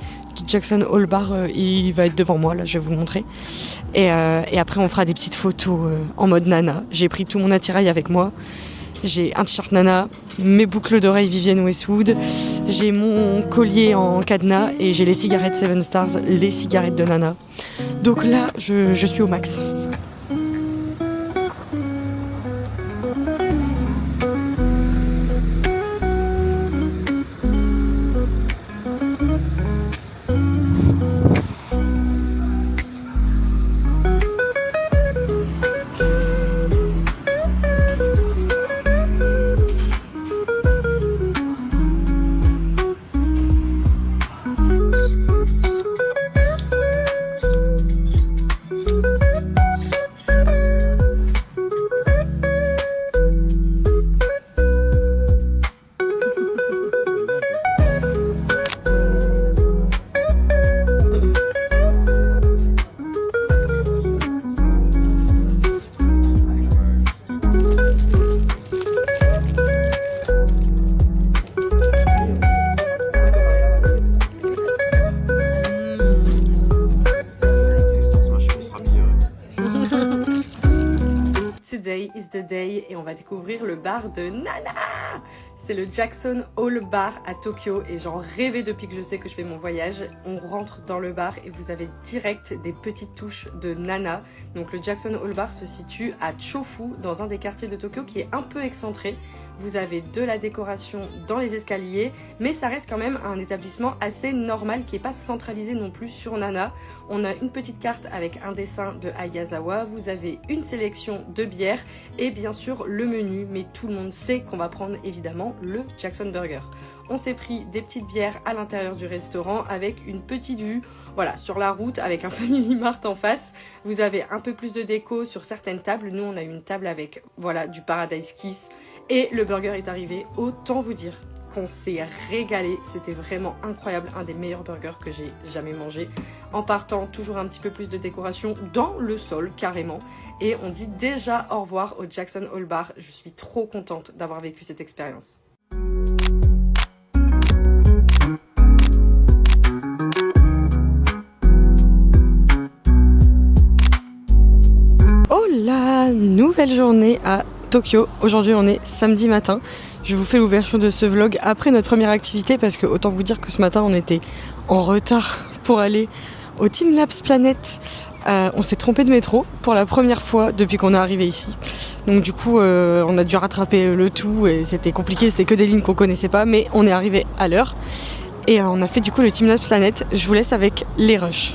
Jackson Hole Bar. Il va être devant moi, là, je vais vous le montrer. Et après, on fera des petites photos en mode Nana. J'ai pris tout mon attirail avec moi. J'ai un t-shirt Nana, mes boucles d'oreilles Vivienne Westwood, j'ai mon collier en cadenas et j'ai les cigarettes Seven Stars, les cigarettes de Nana. Donc là, je suis au max. escaliers et on va découvrir le bar de Nana. C'est le Jackson Hole Bar à Tokyo et j'en rêvais depuis que je sais que je fais mon voyage. On rentre dans le bar et vous avez direct des petites touches de Nana. Donc le Jackson Hole Bar se situe à Chofu, dans un des quartiers de Tokyo qui est un peu excentré. Vous avez de la décoration dans les escaliers, mais ça reste quand même un établissement assez normal qui n'est pas centralisé non plus sur Nana. On a une petite carte avec un dessin de Ayazawa, vous avez une sélection de bières et bien sûr le menu, mais tout le monde sait qu'on va prendre évidemment le Jackson Burger. On s'est pris des petites bières à l'intérieur du restaurant avec une petite vue, voilà, sur la route avec un Family Mart en face. Vous avez un peu plus de déco sur certaines tables. Nous, on a une table avec, voilà, du Paradise Kiss. Et le burger est arrivé, autant vous dire qu'on s'est régalé. C'était vraiment incroyable, un des meilleurs burgers que j'ai jamais mangé. En partant, toujours un petit peu plus de décoration dans le sol, carrément. Et on dit déjà au revoir au Jackson Hole Bar. Je suis trop contente d'avoir vécu cette expérience. Oh la nouvelle journée à Tokyo. Aujourd'hui on est samedi matin. Je vous fais l'ouverture de ce vlog après notre première activité parce que autant vous dire que ce matin on était en retard pour aller au Team Labs Planet. On s'est trompé de métro pour la première fois depuis qu'on est arrivé ici. Donc du coup on a dû rattraper le tout et c'était compliqué, c'était que des lignes qu'on connaissait pas, mais on est arrivé à l'heure. Et on a fait du coup le Team Labs Planet. Je vous laisse avec les rushs.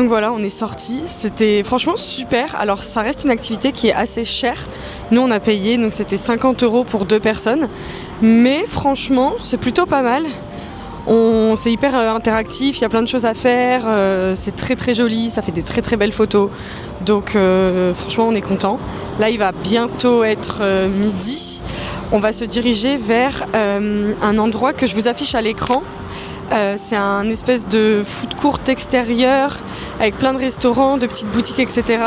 Voilà, on est sortis, c'était franchement super. Alors ça reste une activité qui est assez chère. Nous on a payé, donc c'était 50 € pour 2 personnes. Mais franchement, c'est plutôt pas mal. C'est hyper interactif, il y a plein de choses à faire, c'est très très joli, ça fait des très très belles photos. Donc franchement on est content. Là il va bientôt être midi. On va se diriger vers un endroit que je vous affiche à l'écran. C'est un espèce de food court extérieur avec plein de restaurants, de petites boutiques, etc.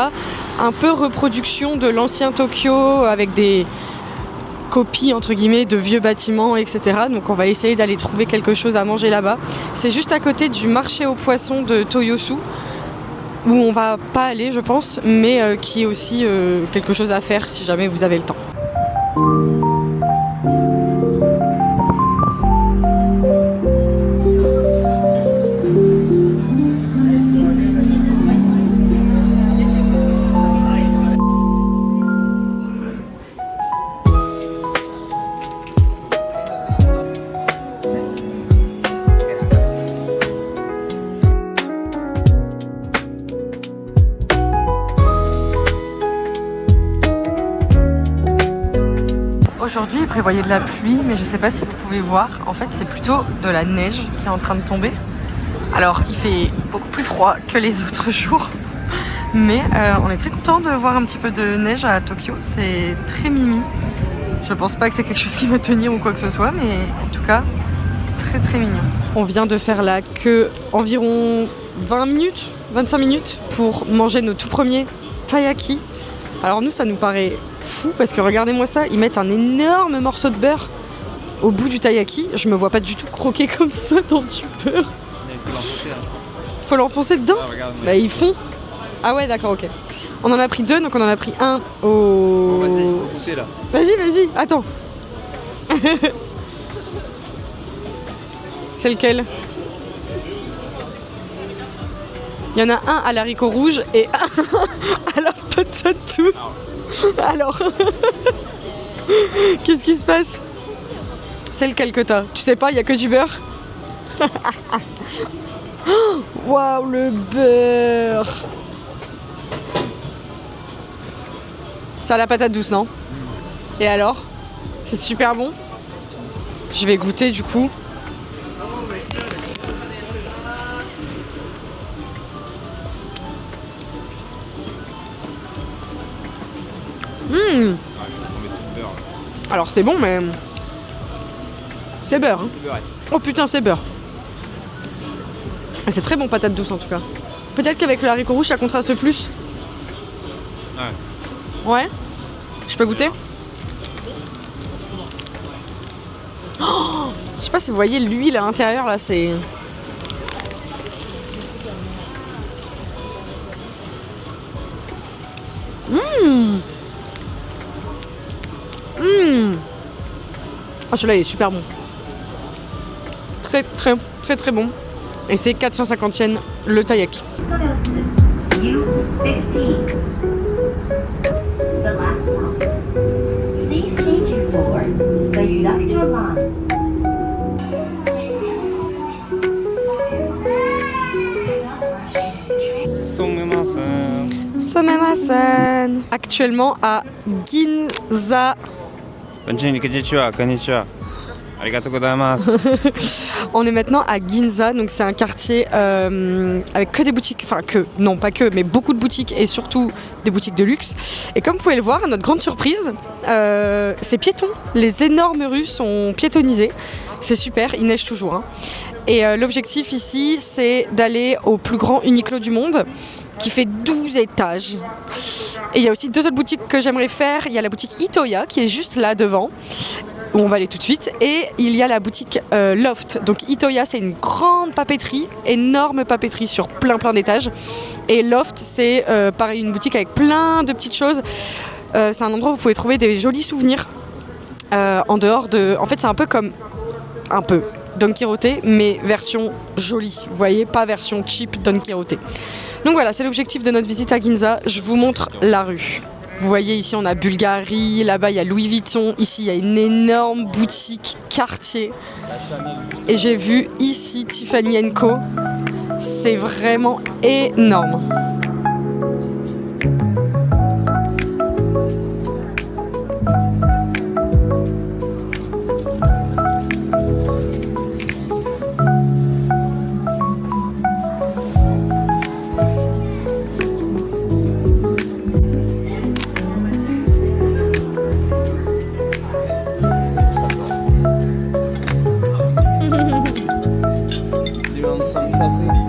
Un peu reproduction de l'ancien Tokyo avec des copies entre guillemets de vieux bâtiments, etc. Donc on va essayer d'aller trouver quelque chose à manger là-bas. C'est juste à côté du marché aux poissons de Toyosu où on va pas aller je pense, mais qui est aussi quelque chose à faire si jamais vous avez le temps. aujourd'hui, il prévoyait de la pluie, mais je sais pas si vous pouvez voir. En fait, c'est plutôt de la neige qui est en train de tomber. Alors, il fait beaucoup plus froid que les autres jours. Mais on est très content de voir un petit peu de neige à Tokyo. C'est très mimi. Je pense pas que c'est quelque chose qui va tenir ou quoi que ce soit, mais en tout cas, c'est très très mignon. On vient de faire la queue environ 20 minutes, 25 minutes pour manger nos tout premiers taiyaki. Alors nous, ça nous paraît fou parce que regardez-moi ça, ils mettent un énorme morceau de beurre au bout du taiyaki. Je me vois pas du tout croquer comme ça dans du beurre. Il faut l'enfoncer, je pense. Faut l'enfoncer dedans? Ah, regarde, Bah ils font. Ah ouais, d'accord, ok. On en a pris 2, donc on en a pris un au... Bon, vas-y, c'est là. Vas-y, attends. C'est lequel? Il y en a un à l'haricot rouge et un à la patate douce. Alors, qu'est-ce qui se passe? C'est lequel que t'as? Tu sais pas, il y a que du beurre. Waouh, le beurre! C'est à la patate douce, non? Et alors? C'est super bon? Je vais goûter du coup. Alors c'est bon, mais c'est beurre. Hein. C'est beurré. Oh putain, c'est beurre. C'est très bon, patate douce en tout cas. Peut-être qu'avec le haricot rouge ça contraste plus. Ouais. Ouais. Je peux goûter? Oh, je sais pas si vous voyez l'huile à l'intérieur là, c'est... Ah, celui-là il est super bon. Très très très très bon. Et c'est 450 yens le taiyaki. U15. The last stop. Please change your for the Yudakcho line. Somemasan. Actuellement à Ginza. Konnichiwa. Arigatou gozaimasu. On est maintenant à Ginza, donc c'est un quartier avec que des boutiques, enfin que, non pas que, mais beaucoup de boutiques et surtout des boutiques de luxe. Et comme vous pouvez le voir, à notre grande surprise, c'est piéton. Les énormes rues sont piétonnisées. C'est super, il neige toujours. Hein. Et l'objectif ici, c'est d'aller au plus grand Uniqlo du monde, qui fait 12 étages. Et il y a aussi 2 autres boutiques que j'aimerais faire. Il y a la boutique Itoya, qui est juste là devant, où on va aller tout de suite. Et il y a la boutique Loft. Donc Itoya, c'est une grande papeterie, énorme papeterie sur plein d'étages. Et Loft, c'est pareil, une boutique avec plein de petites choses. C'est un endroit où vous pouvez trouver des jolis souvenirs. En dehors de... En fait, c'est un peu comme... Un peu Don Quirote, mais version jolie. Vous voyez, pas version cheap Don Quirote. Donc voilà, c'est l'objectif de notre visite à Ginza. Je vous montre la rue. Vous voyez ici on a Bulgari, là-bas il y a Louis Vuitton, ici il y a une énorme boutique quartier. Et j'ai vu ici Tiffany & Co. C'est vraiment énorme.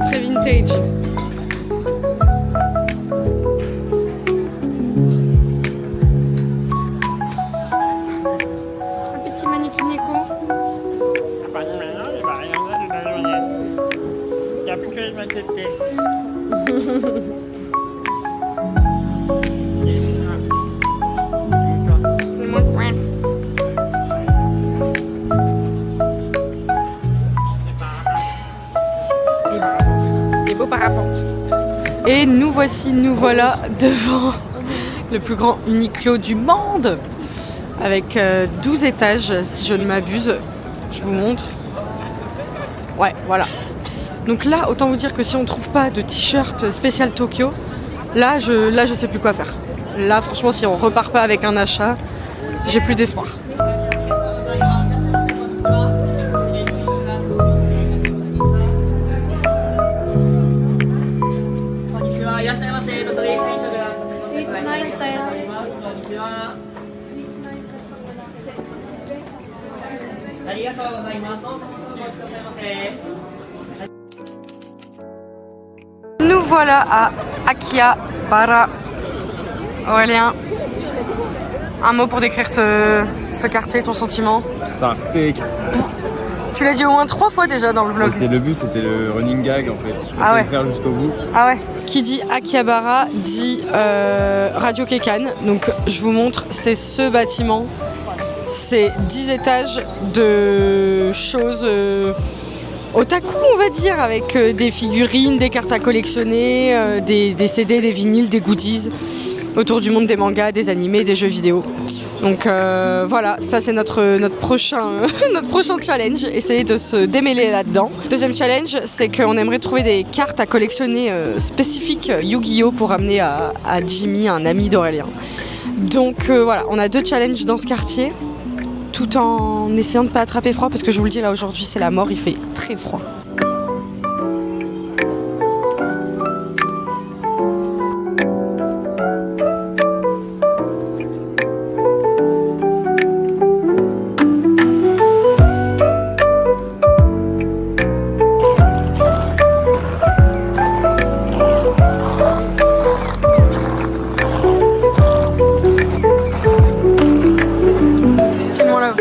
Très vintage. Un petit mannequin éco. Des beaux parapentes. Et nous voilà devant le plus grand Uniqlo du monde avec 12 étages si je ne m'abuse. Je vous montre. Ouais, voilà. Donc là, autant vous dire que si on trouve pas de t-shirt spécial Tokyo, là je sais plus quoi faire. Là franchement, si on repart pas avec un achat, j'ai plus d'espoir. Nous voilà à Akihabara. Aurélien, un mot pour décrire ce quartier, ton sentiment? Sartek. Tu l'as dit au moins 3 fois déjà dans le vlog. Le but, c'était le running gag en fait. Je Ah ouais. le faire jusqu'au bout. Ah ouais. Qui dit Akihabara dit Radio Kekan. Donc je vous montre, c'est ce bâtiment. C'est 10 étages de choses otaku, on va dire, avec des figurines, des cartes à collectionner, des CD, des vinyles, des goodies autour du monde des mangas, des animés, des jeux vidéo. Donc voilà, ça c'est notre prochain challenge, essayer de se démêler là-dedans. Deuxième challenge, c'est qu'on aimerait trouver des cartes à collectionner spécifiques Yu-Gi-Oh! Pour amener à Jimmy, un ami d'Aurélien. Donc voilà, on a 2 challenges dans ce quartier, tout en essayant de ne pas attraper froid, parce que je vous le dis là aujourd'hui c'est la mort, il fait très froid. Tiens-moi là.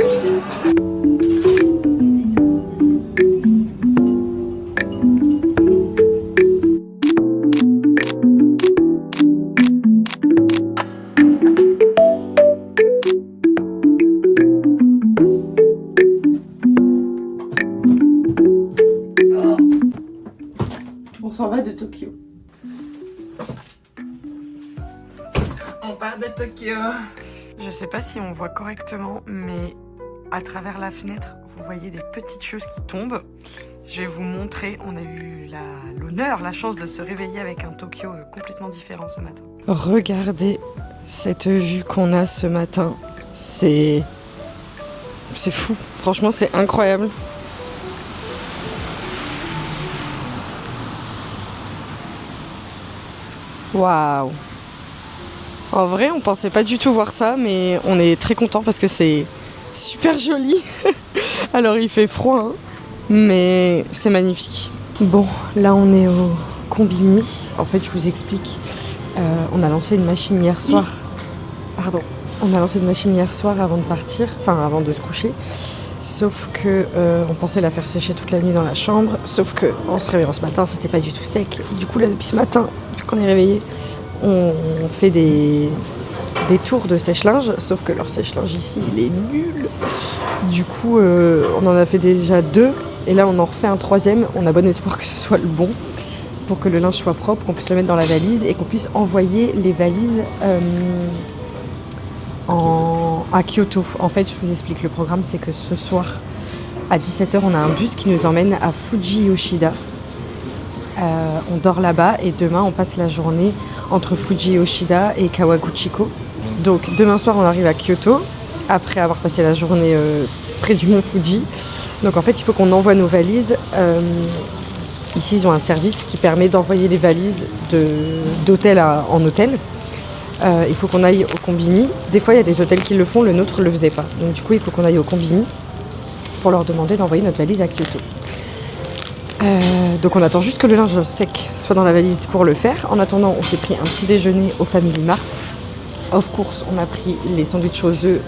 On s'en va de Tokyo. On part de Tokyo. Je sais pas si on voit correctement, mais à travers la fenêtre, vous voyez des petites choses qui tombent. Je vais vous montrer, on a eu l'honneur, la chance de se réveiller avec un Tokyo complètement différent ce matin. Regardez cette vue qu'on a ce matin, c'est fou, franchement c'est incroyable. Waouh! En vrai, on pensait pas du tout voir ça, mais on est très content parce que c'est super joli. Alors il fait froid, hein, mais c'est magnifique. Bon, là on est au Combini. En fait, je vous explique. On a lancé une machine hier soir. Pardon. On a lancé une machine hier soir avant de partir, enfin avant de se coucher. Sauf que on pensait la faire sécher toute la nuit dans la chambre. Sauf que en se réveillant ce matin, c'était pas du tout sec. Du coup là, depuis ce matin, depuis qu'on est réveillé, on fait des tours de sèche-linge, sauf que leur sèche-linge ici, il est nul. Du coup, on en a fait déjà 2, et là on en refait un 3e. On a bon espoir que ce soit le bon, pour que le linge soit propre, qu'on puisse le mettre dans la valise, et qu'on puisse envoyer les valises à Kyoto. En fait, je vous explique, le programme, c'est que ce soir, à 17h, on a un bus qui nous emmène à Fuji Yoshida. On dort là-bas et demain on passe la journée entre Fuji Yoshida et Kawaguchiko. Donc demain soir on arrive à Kyoto après avoir passé la journée près du mont Fuji. Donc en fait il faut qu'on envoie nos valises. Ici ils ont un service qui permet d'envoyer les valises d'hôtel en hôtel. Il faut qu'on aille au Combini. Des fois il y a des hôtels qui le font, le nôtre ne le faisait pas. Donc du coup il faut qu'on aille au Combini pour leur demander d'envoyer notre valise à Kyoto. Donc on attend juste que le linge sec soit dans la valise pour le faire. En attendant, on s'est pris un petit déjeuner au Family Mart. Of course, on a pris les sandwichs aux œufs.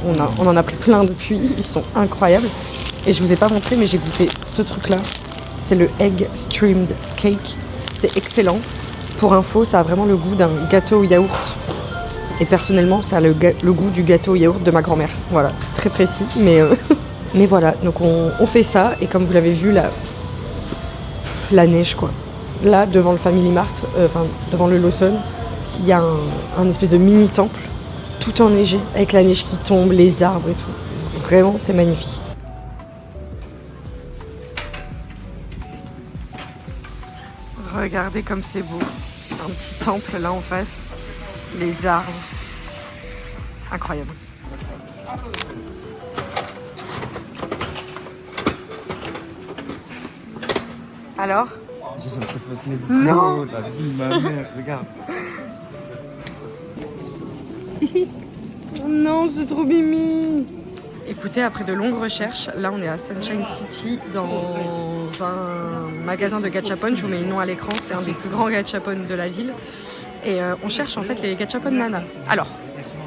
On en a pris plein depuis, ils sont incroyables. Et je vous ai pas montré, mais j'ai goûté ce truc-là. C'est le Egg Streamed Cake. C'est excellent. Pour info, ça a vraiment le goût d'un gâteau au yaourt. Et personnellement, ça a le goût du gâteau au yaourt de ma grand-mère. Voilà, c'est très précis, mais voilà. Donc on fait ça, et comme vous l'avez vu, la neige quoi. Là, devant le Family Mart, devant le Lawson, il y a un espèce de mini temple, tout enneigé, avec la neige qui tombe, les arbres et tout. Vraiment, c'est magnifique. Regardez comme c'est beau. Un petit temple là en face, les arbres. Incroyable. Alors? Non, la vie de ma mère, regarde. Oh non, c'est trop mimi. Écoutez, après de longues recherches, là on est à Sunshine City dans un magasin de gachapon. Je vous mets le nom à l'écran, c'est un des plus grands gachapon de la ville. Et on cherche en fait les gachapon Nana. Alors,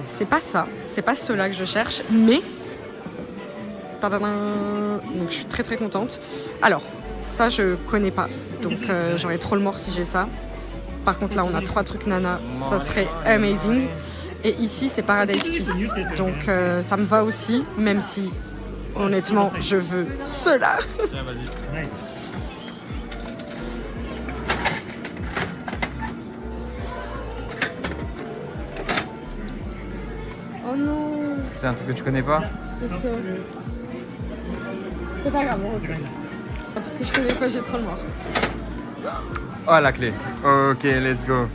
c'est pas ça, c'est pas ceux-là que je cherche, mais... Tadadam. Donc je suis très très contente. Alors, ça je connais pas, donc j'aurais trop le mort si j'ai ça. Par contre là on a 3 trucs Nana, ça serait amazing. Et ici c'est Paradise Kiss, donc ça me va aussi, même si honnêtement je veux ceux-là. Oh non, C'est un truc que tu connais pas? c'est ça. C'est pas grave, on recule. Un truc que je connais pas, j'ai trop le mort. Oh la clé. Ok, let's go.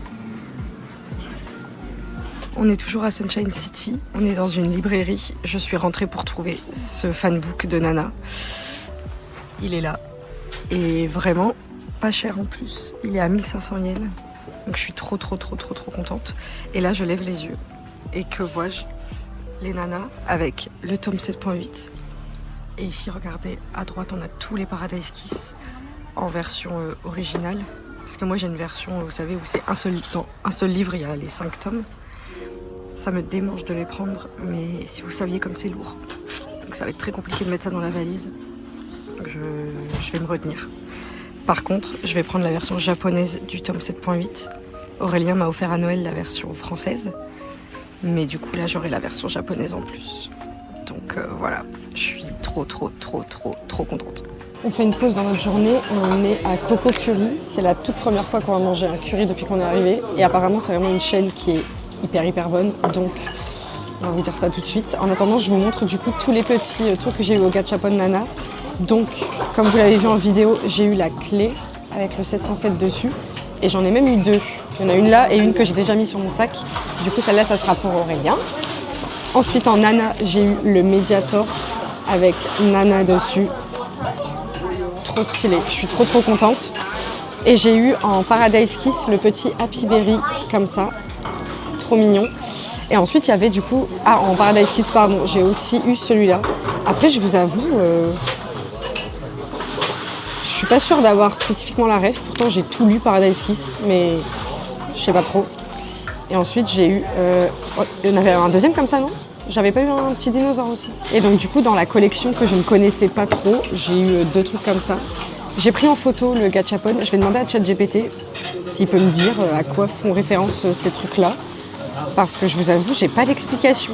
On est toujours à Sunshine City, on est dans une librairie. Je suis rentrée pour trouver ce fanbook de Nana. Il est là. Et vraiment pas cher en plus. Il est à 1500 yens. Donc je suis trop contente. Et là je lève les yeux. Et que vois-je? Les Nanas avec le tome 7.8. Et ici regardez, à droite on a tous les Paradise Kiss en version originale. Parce que moi j'ai une version, vous savez, où c'est dans un seul livre, il y a les 5 tomes. Ça me démange de les prendre, mais si vous saviez comme c'est lourd. Donc ça va être très compliqué de mettre ça dans la valise. Donc je vais me retenir. Par contre, je vais prendre la version japonaise du tome 7.8. Aurélien m'a offert à Noël la version française. Mais du coup là j'aurai la version japonaise en plus. Donc voilà, je suis trop contente. On fait une pause dans notre journée, on est à Coco Curry. C'est la toute première fois qu'on va manger un curry depuis qu'on est arrivé. Et apparemment c'est vraiment une chaîne qui est hyper bonne, donc on va vous dire ça tout de suite. En attendant, je vous montre du coup tous les petits trucs que j'ai eu au gachapon Nana. Donc, comme vous l'avez vu en vidéo, j'ai eu la clé avec le 707 dessus, et j'en ai même eu 2. Il y en a une là et une que j'ai déjà mis sur mon sac. Du coup, celle-là, ça sera pour Aurélien. Ensuite, en Nana, j'ai eu le Mediator avec Nana dessus. Trop stylé, je suis trop contente. Et j'ai eu en Paradise Kiss le petit Happy Berry comme ça. Trop mignon. Et ensuite il y avait du coup en Paradise Kiss, pardon, j'ai aussi eu celui-là. Après je vous avoue je suis pas sûre d'avoir spécifiquement la ref, pourtant j'ai tout lu Paradise Kiss, mais je sais pas trop. Et ensuite j'ai eu il y en avait un deuxième comme ça, non? J'avais pas eu un petit dinosaure aussi. Et donc du coup dans la collection que je ne connaissais pas trop, j'ai eu 2 trucs comme ça. J'ai pris en photo le gachapon, je vais demander à ChatGPT s'il peut me dire à quoi font référence ces trucs-là. Parce que je vous avoue, j'ai pas d'explication.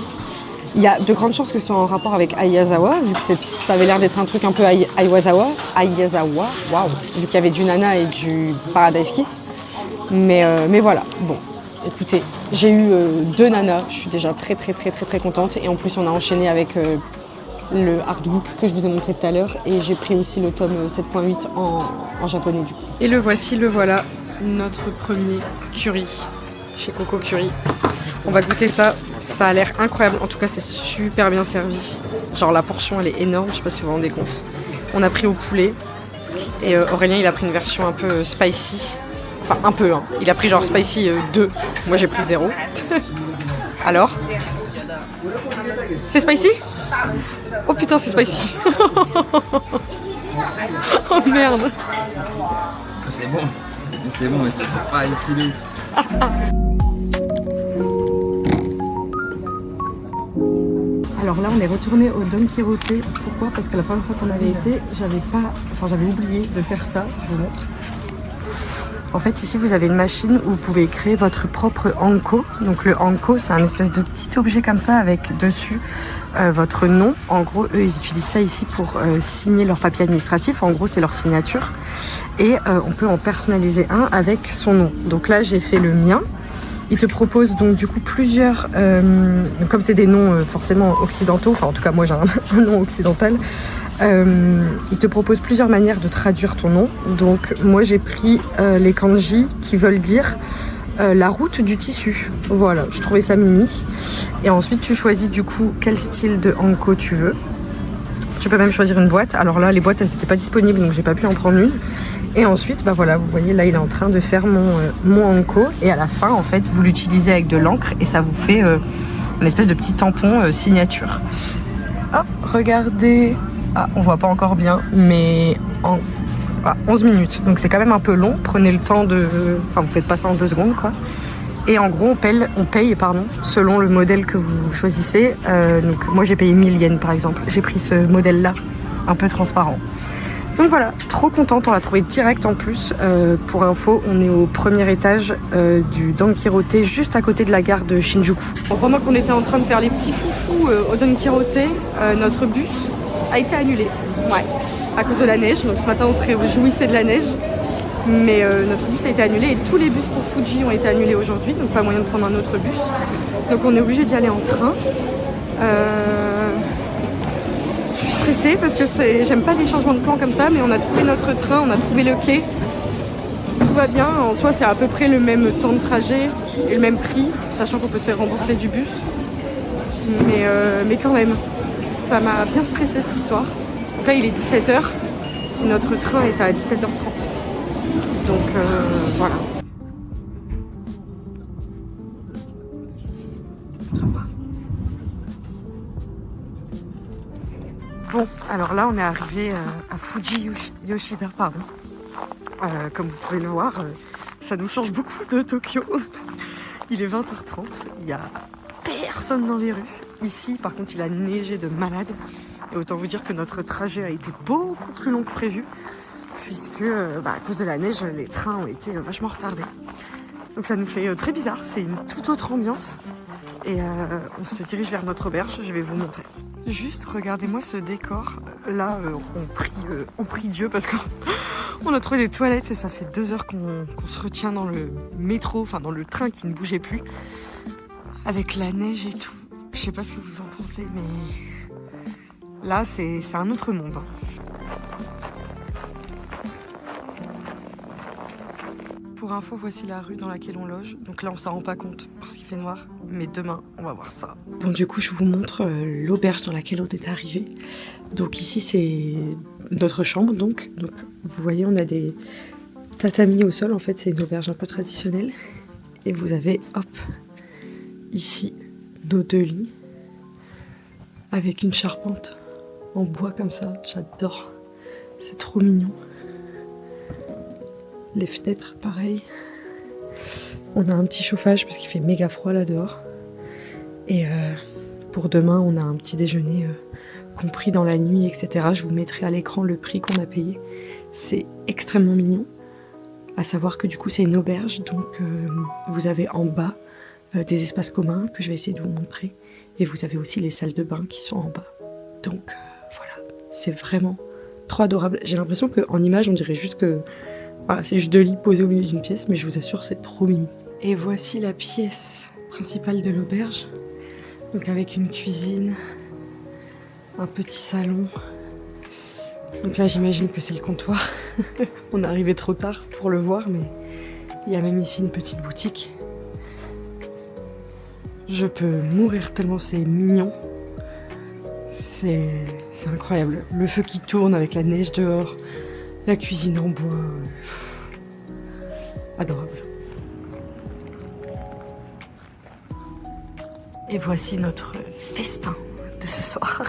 Il y a de grandes chances que ce soit en rapport avec Ayazawa, vu que ça avait l'air d'être un truc un peu Ayazawa, waouh, vu qu'il y avait du Nana et du Paradise Kiss. Mais voilà, bon, écoutez, j'ai eu 2 Nanas, je suis déjà très contente. Et en plus, on a enchaîné avec le artbook que je vous ai montré tout à l'heure. Et j'ai pris aussi le tome 7.8 en japonais du coup. Et le voici, le voilà, notre premier curry chez Coco Curry. On va goûter ça, ça a l'air incroyable, en tout cas c'est super bien servi. Genre la portion elle est énorme, je sais pas si vous vous rendez compte. On a pris au poulet et Aurélien il a pris une version un peu spicy. Enfin un peu, hein. Il a pris genre spicy 2, moi j'ai pris 0. Alors? C'est spicy? Oh putain c'est spicy. Oh merde. C'est bon, mais c'est pas ici. Alors là on est retourné au Don Quirote. Pourquoi? Parce que la première fois qu'on avait été, j'avais oublié de faire ça, je vous montre. En fait ici vous avez une machine où vous pouvez créer votre propre hanko. Donc le hanko c'est un espèce de petit objet comme ça avec dessus votre nom. En gros eux ils utilisent ça ici pour signer leur papier administratif. En gros c'est leur signature. Et on peut en personnaliser un avec son nom. Donc là j'ai fait le mien. Il te propose donc du coup plusieurs, comme c'est des noms forcément occidentaux, enfin en tout cas moi j'ai un nom occidental, il te propose plusieurs manières de traduire ton nom. Donc moi j'ai pris les kanji qui veulent dire la route du tissu. Voilà, je trouvais ça mimi. Et ensuite tu choisis du coup quel style de hanko tu veux. Tu peux même choisir une boîte. Alors là, les boîtes, elles n'étaient pas disponibles, donc j'ai pas pu en prendre une. Et ensuite, bah voilà, vous voyez, là, il est en train de faire mon hanko. Et à la fin, en fait, vous l'utilisez avec de l'encre et ça vous fait une espèce de petit tampon signature. Hop, regardez. Ah, on voit pas encore bien, mais en 11 minutes. Donc c'est quand même un peu long. Prenez le temps de... Enfin, vous faites pas ça en 2 secondes, quoi. Et en gros, on paye selon le modèle que vous choisissez. Donc moi, j'ai payé 1000 yens, par exemple. J'ai pris ce modèle-là, un peu transparent. Donc voilà, trop contente, on l'a trouvé direct en plus. Pour info, on est au premier étage du Don Quirote, juste à côté de la gare de Shinjuku. Bon, pendant qu'on était en train de faire les petits foufous au Don Quirote, notre bus a été annulé. Ouais, à cause de la neige. Donc ce matin, on se réjouissait de la neige. Mais notre bus a été annulé et tous les bus pour Fuji ont été annulés aujourd'hui. Donc pas moyen de prendre un autre bus. Donc on est obligé d'y aller en train. Je suis stressée parce que j'aime pas les changements de plan comme ça, mais on a trouvé notre train, on a trouvé le quai. Tout va bien, en soi c'est à peu près le même temps de trajet et le même prix, sachant qu'on peut se faire rembourser du bus. Mais quand même, ça m'a bien stressée cette histoire. Donc là il est 17h et notre train est à 17h30. Donc voilà. Bon, alors là on est arrivé à Fuji Yoshida, pardon. Comme vous pouvez le voir, ça nous change beaucoup de Tokyo. Il est 20h30, il n'y a personne dans les rues. Ici par contre il a neigé de malade. Et autant vous dire que notre trajet a été beaucoup plus long que prévu. Puisque à cause de la neige, les trains ont été vachement retardés. Donc ça nous fait très bizarre, c'est une toute autre ambiance. Et on se dirige vers notre auberge, je vais vous montrer. Juste regardez-moi ce décor. Là, on prie Dieu parce qu'on a trouvé des toilettes et ça fait 2 heures qu'on se retient dans le métro, enfin dans le train qui ne bougeait plus. Avec la neige et tout. Je sais pas ce que vous en pensez, mais là, c'est un autre monde. Pour info, voici la rue dans laquelle on loge. Donc là, on s'en rend pas compte parce qu'il fait noir. Mais demain, on va voir ça. Bon, du coup, je vous montre l'auberge dans laquelle on est arrivé. Donc ici, c'est notre chambre. Donc, vous voyez, on a des tatamis au sol. En fait, c'est une auberge un peu traditionnelle. Et vous avez, hop, ici, nos 2 lits. Avec une charpente en bois comme ça. J'adore. C'est trop mignon. Les fenêtres, pareil. On a un petit chauffage parce qu'il fait méga froid là dehors. Et pour demain, on a un petit déjeuner compris dans la nuit, etc. Je vous mettrai à l'écran le prix qu'on a payé. C'est extrêmement mignon. À savoir que du coup, c'est une auberge. Donc, vous avez en bas des espaces communs que je vais essayer de vous montrer. Et vous avez aussi les salles de bain qui sont en bas. Donc, voilà. C'est vraiment trop adorable. J'ai l'impression qu'en image, on dirait juste que... Voilà, c'est juste 2 lits posés au milieu d'une pièce, mais je vous assure, c'est trop mignon. Et voici la pièce principale de l'auberge. Donc avec une cuisine, un petit salon. Donc là, j'imagine que c'est le comptoir. On est arrivé trop tard pour le voir, mais il y a même ici une petite boutique. Je peux mourir tellement c'est mignon. C'est incroyable. Le feu qui tourne avec la neige dehors. La cuisine en bois, adorable. Et voici notre festin de ce soir.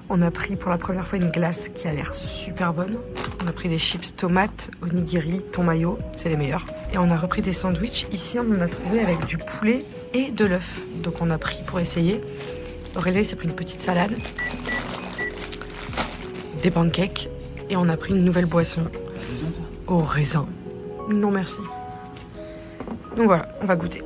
On a pris pour la première fois une glace qui a l'air super bonne. On a pris des chips tomates, onigiri, thon mayo, c'est les meilleurs. Et on a repris des sandwichs. Ici, on en a trouvé avec du poulet et de l'œuf. Donc on a pris pour essayer. Aurélie s'est pris une petite salade, des pancakes. Et on a pris une nouvelle boisson au raisin. Non merci. Donc voilà, on va goûter.